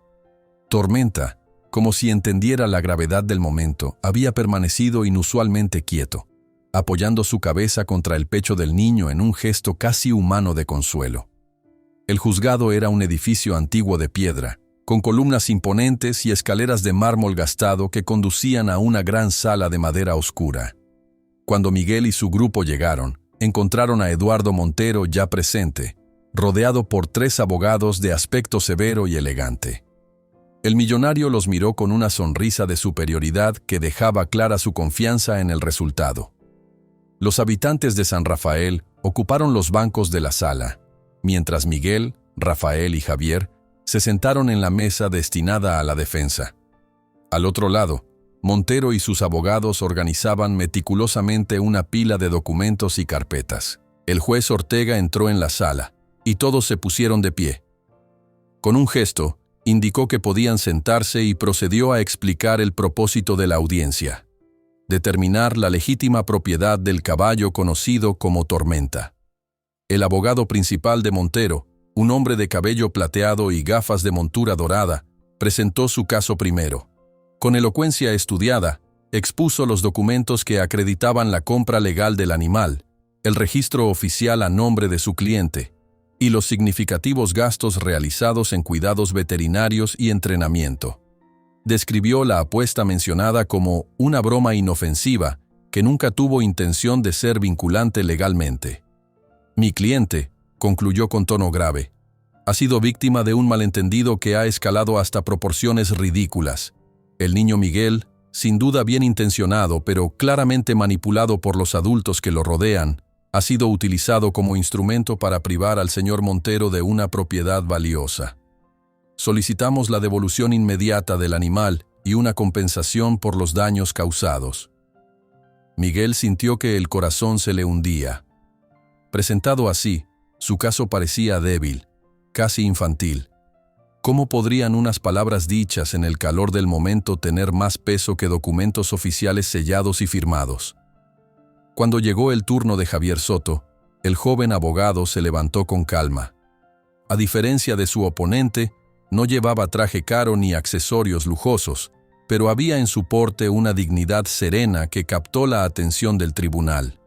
Tormenta, como si entendiera la gravedad del momento, había permanecido inusualmente quieto, apoyando su cabeza contra el pecho del niño en un gesto casi humano de consuelo. El juzgado era un edificio antiguo de piedra, con columnas imponentes y escaleras de mármol gastado que conducían a una gran sala de madera oscura. Cuando Miguel y su grupo llegaron, encontraron a Eduardo Montero ya presente, rodeado por 3 abogados de aspecto severo y elegante. El millonario los miró con una sonrisa de superioridad que dejaba clara su confianza en el resultado. Los habitantes de San Rafael ocuparon los bancos de la sala, mientras Miguel, Rafael y Javier se sentaron en la mesa destinada a la defensa. Al otro lado, Montero y sus abogados organizaban meticulosamente una pila de documentos y carpetas. El juez Ortega entró en la sala, y todos se pusieron de pie. Con un gesto, indicó que podían sentarse y procedió a explicar el propósito de la audiencia: determinar la legítima propiedad del caballo conocido como Tormenta. El abogado principal de Montero, un hombre de cabello plateado y gafas de montura dorada, presentó su caso primero. Con elocuencia estudiada, expuso los documentos que acreditaban la compra legal del animal, el registro oficial a nombre de su cliente y los significativos gastos realizados en cuidados veterinarios y entrenamiento. Describió la apuesta mencionada como una broma inofensiva que nunca tuvo intención de ser vinculante legalmente. «Mi cliente», concluyó con tono grave, «ha sido víctima de un malentendido que ha escalado hasta proporciones ridículas. El niño Miguel, sin duda bien intencionado, pero claramente manipulado por los adultos que lo rodean, ha sido utilizado como instrumento para privar al señor Montero de una propiedad valiosa. Solicitamos la devolución inmediata del animal y una compensación por los daños causados». Miguel sintió que el corazón se le hundía. Presentado así, su caso parecía débil, casi infantil. ¿Cómo podrían unas palabras dichas en el calor del momento tener más peso que documentos oficiales sellados y firmados? Cuando llegó el turno de Javier Soto, el joven abogado se levantó con calma. A diferencia de su oponente, no llevaba traje caro ni accesorios lujosos, pero había en su porte una dignidad serena que captó la atención del tribunal.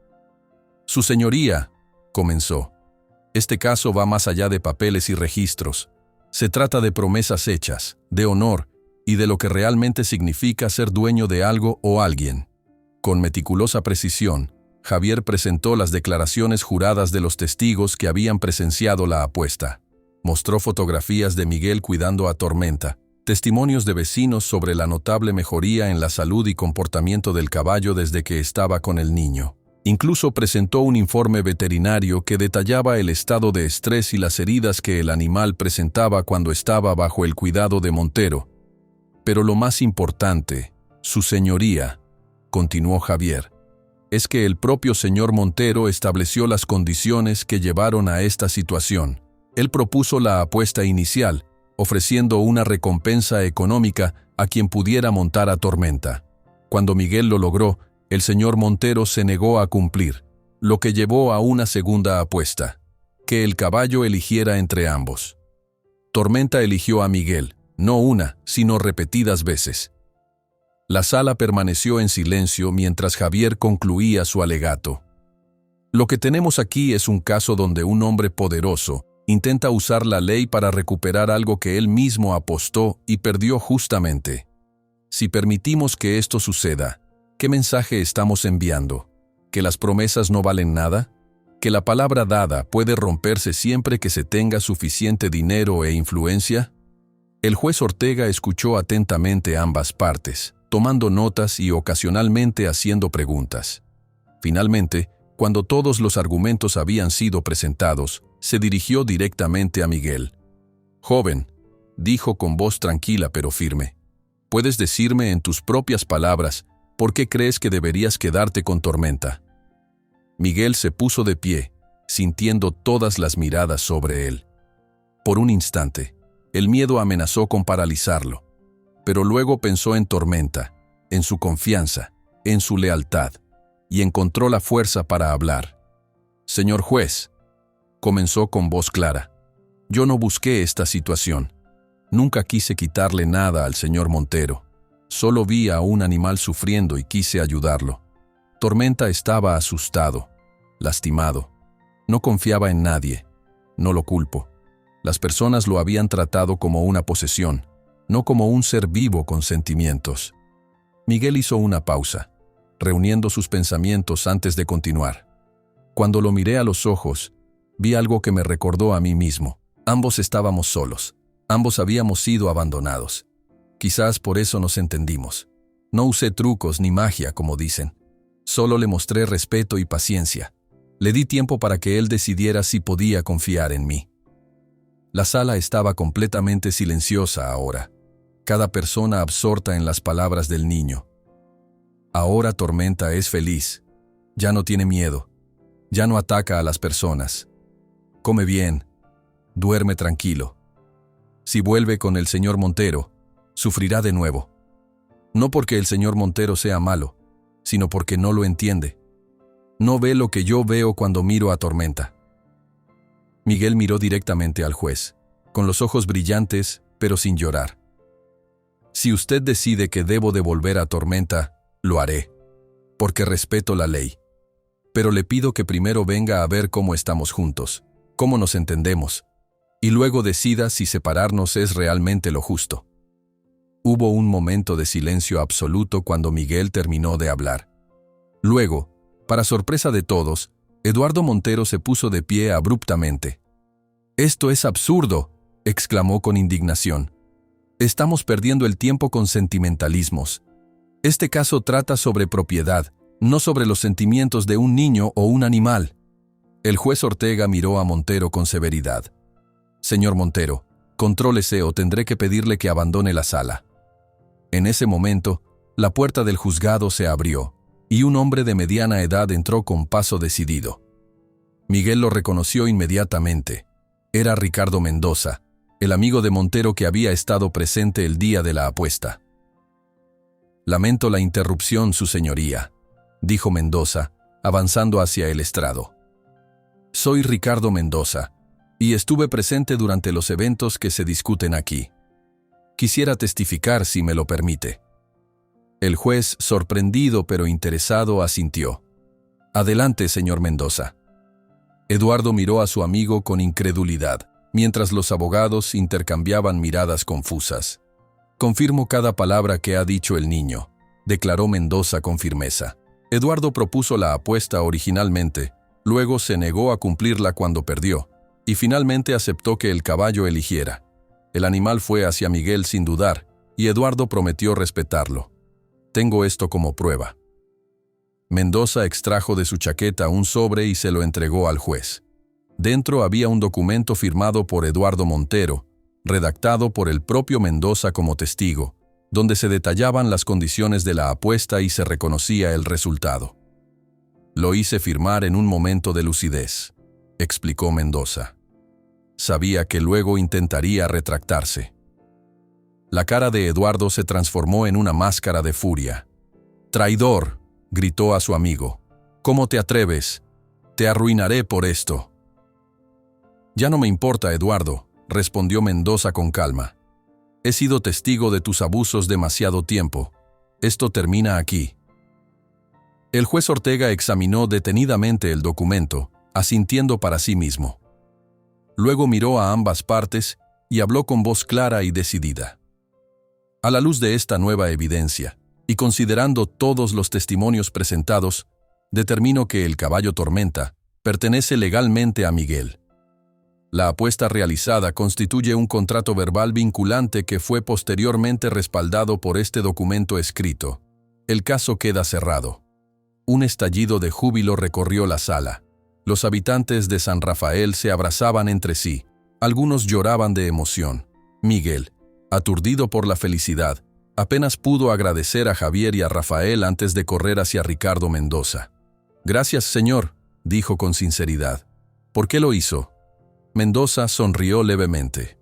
«Su señoría», comenzó, «este caso va más allá de papeles y registros. Se trata de promesas hechas, de honor y de lo que realmente significa ser dueño de algo o alguien». Con meticulosa precisión, Javier presentó las declaraciones juradas de los testigos que habían presenciado la apuesta. Mostró fotografías de Miguel cuidando a Tormenta, testimonios de vecinos sobre la notable mejoría en la salud y comportamiento del caballo desde que estaba con el niño. Incluso presentó un informe veterinario que detallaba el estado de estrés y las heridas que el animal presentaba cuando estaba bajo el cuidado de Montero. «Pero lo más importante, su señoría», continuó Javier, «es que el propio señor Montero estableció las condiciones que llevaron a esta situación. Él propuso la apuesta inicial, ofreciendo una recompensa económica a quien pudiera montar a Tormenta. Cuando Miguel lo logró, El señor Montero se negó a cumplir, lo que llevó a una segunda apuesta, que el caballo eligiera entre ambos. Tormenta eligió a Miguel, no una, sino repetidas veces. La sala permaneció en silencio mientras Javier concluía su alegato. Lo que tenemos aquí es un caso donde un hombre poderoso intenta usar la ley para recuperar algo que él mismo apostó y perdió justamente. Si permitimos que esto suceda, ¿qué mensaje estamos enviando? ¿Que las promesas no valen nada? ¿Que la palabra dada puede romperse siempre que se tenga suficiente dinero e influencia? El juez Ortega escuchó atentamente ambas partes, tomando notas y ocasionalmente haciendo preguntas. Finalmente, cuando todos los argumentos habían sido presentados, se dirigió directamente a Miguel. «Joven», dijo con voz tranquila pero firme, «¿puedes decirme en tus propias palabras por qué crees que deberías quedarte con Tormenta?» Miguel se puso de pie, sintiendo todas las miradas sobre él. Por un instante, el miedo amenazó con paralizarlo, pero luego pensó en Tormenta, en su confianza, en su lealtad, y encontró la fuerza para hablar. «Señor juez», comenzó con voz clara, «yo no busqué esta situación. Nunca quise quitarle nada al señor Montero. Solo vi a un animal sufriendo y quise ayudarlo. Tormenta estaba asustado, lastimado. No confiaba en nadie. No lo culpo. Las personas lo habían tratado como una posesión, no como un ser vivo con sentimientos». Miguel hizo una pausa, reuniendo sus pensamientos antes de continuar. «Cuando lo miré a los ojos, vi algo que me recordó a mí mismo. Ambos estábamos solos. Ambos habíamos sido abandonados. Quizás por eso nos entendimos. No usé trucos ni magia, como dicen. Solo le mostré respeto y paciencia. Le di tiempo para que él decidiera si podía confiar en mí». La sala estaba completamente silenciosa ahora, cada persona absorta en las palabras del niño. Ahora Tormenta es feliz. Ya no tiene miedo. Ya no ataca a las personas. Come bien. Duerme tranquilo. Si vuelve con el señor Montero, sufrirá de nuevo. No porque el señor Montero sea malo, sino porque no lo entiende. No ve lo que yo veo cuando miro a Tormenta. Miguel miró directamente al juez, con los ojos brillantes, pero sin llorar. «Si usted decide que debo devolver a Tormenta, lo haré, porque respeto la ley. Pero le pido que primero venga a ver cómo estamos juntos, cómo nos entendemos, y luego decida si separarnos es realmente lo justo». Hubo un momento de silencio absoluto cuando Miguel terminó de hablar. Luego, para sorpresa de todos, Eduardo Montero se puso de pie abruptamente. «¡Esto es absurdo!», exclamó con indignación. «Estamos perdiendo el tiempo con sentimentalismos. Este caso trata sobre propiedad, no sobre los sentimientos de un niño o un animal». El juez Ortega miró a Montero con severidad. «Señor Montero, contrólese o tendré que pedirle que abandone la sala». En ese momento, la puerta del juzgado se abrió, y un hombre de mediana edad entró con paso decidido. Miguel lo reconoció inmediatamente. Era Ricardo Mendoza, el amigo de Montero que había estado presente el día de la apuesta. «Lamento la interrupción, su señoría», dijo Mendoza, avanzando hacia el estrado. «Soy Ricardo Mendoza, y estuve presente durante los eventos que se discuten aquí. Quisiera testificar si me lo permite». El juez, sorprendido pero interesado, asintió. «Adelante, señor Mendoza». Eduardo miró a su amigo con incredulidad, mientras los abogados intercambiaban miradas confusas. «Confirmo cada palabra que ha dicho el niño», declaró Mendoza con firmeza. Eduardo propuso la apuesta originalmente, luego se negó a cumplirla cuando perdió, y finalmente aceptó que el caballo eligiera. El animal fue hacia Miguel sin dudar, y Eduardo prometió respetarlo. «Tengo esto como prueba». Mendoza extrajo de su chaqueta un sobre y se lo entregó al juez. Dentro había un documento firmado por Eduardo Montero, redactado por el propio Mendoza como testigo, donde se detallaban las condiciones de la apuesta y se reconocía el resultado. «Lo hice firmar en un momento de lucidez», explicó Mendoza. «Sabía que luego intentaría retractarse». La cara de Eduardo se transformó en una máscara de furia. «¡Traidor!», gritó a su amigo. ¿Cómo te atreves? Te arruinaré por esto. Ya no me importa, Eduardo, respondió Mendoza con calma. He sido testigo de tus abusos demasiado tiempo. Esto termina aquí. El juez Ortega examinó detenidamente el documento, asintiendo para sí mismo. Luego miró a ambas partes y habló con voz clara y decidida. A la luz de esta nueva evidencia, y considerando todos los testimonios presentados, determino que el caballo Tormenta pertenece legalmente a Miguel. La apuesta realizada constituye un contrato verbal vinculante que fue posteriormente respaldado por este documento escrito. El caso queda cerrado. Un estallido de júbilo recorrió la sala. Los habitantes de San Rafael se abrazaban entre sí. Algunos lloraban de emoción. Miguel, aturdido por la felicidad, apenas pudo agradecer a Javier y a Rafael antes de correr hacia Ricardo Mendoza. «Gracias, señor», dijo con sinceridad. «¿Por qué lo hizo?» Mendoza sonrió levemente.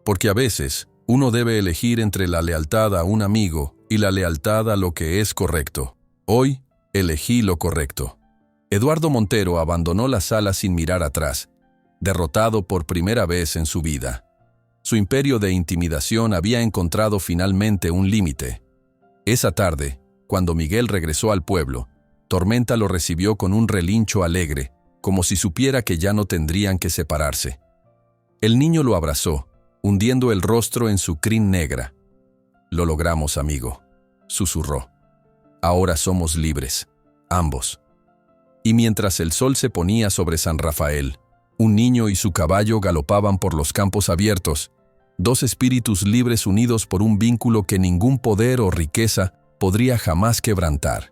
«Porque a veces uno debe elegir entre la lealtad a un amigo y la lealtad a lo que es correcto. Hoy elegí lo correcto». Eduardo Montero abandonó la sala sin mirar atrás, derrotado por primera vez en su vida. Su imperio de intimidación había encontrado finalmente un límite. Esa tarde, cuando Miguel regresó al pueblo, Tormenta lo recibió con un relincho alegre, como si supiera que ya no tendrían que separarse. El niño lo abrazó, hundiendo el rostro en su crin negra. «Lo logramos, amigo», susurró. «Ahora somos libres, ambos». Y mientras el sol se ponía sobre San Rafael, un niño y su caballo galopaban por los campos abiertos, dos espíritus libres unidos por un vínculo que ningún poder o riqueza podría jamás quebrantar.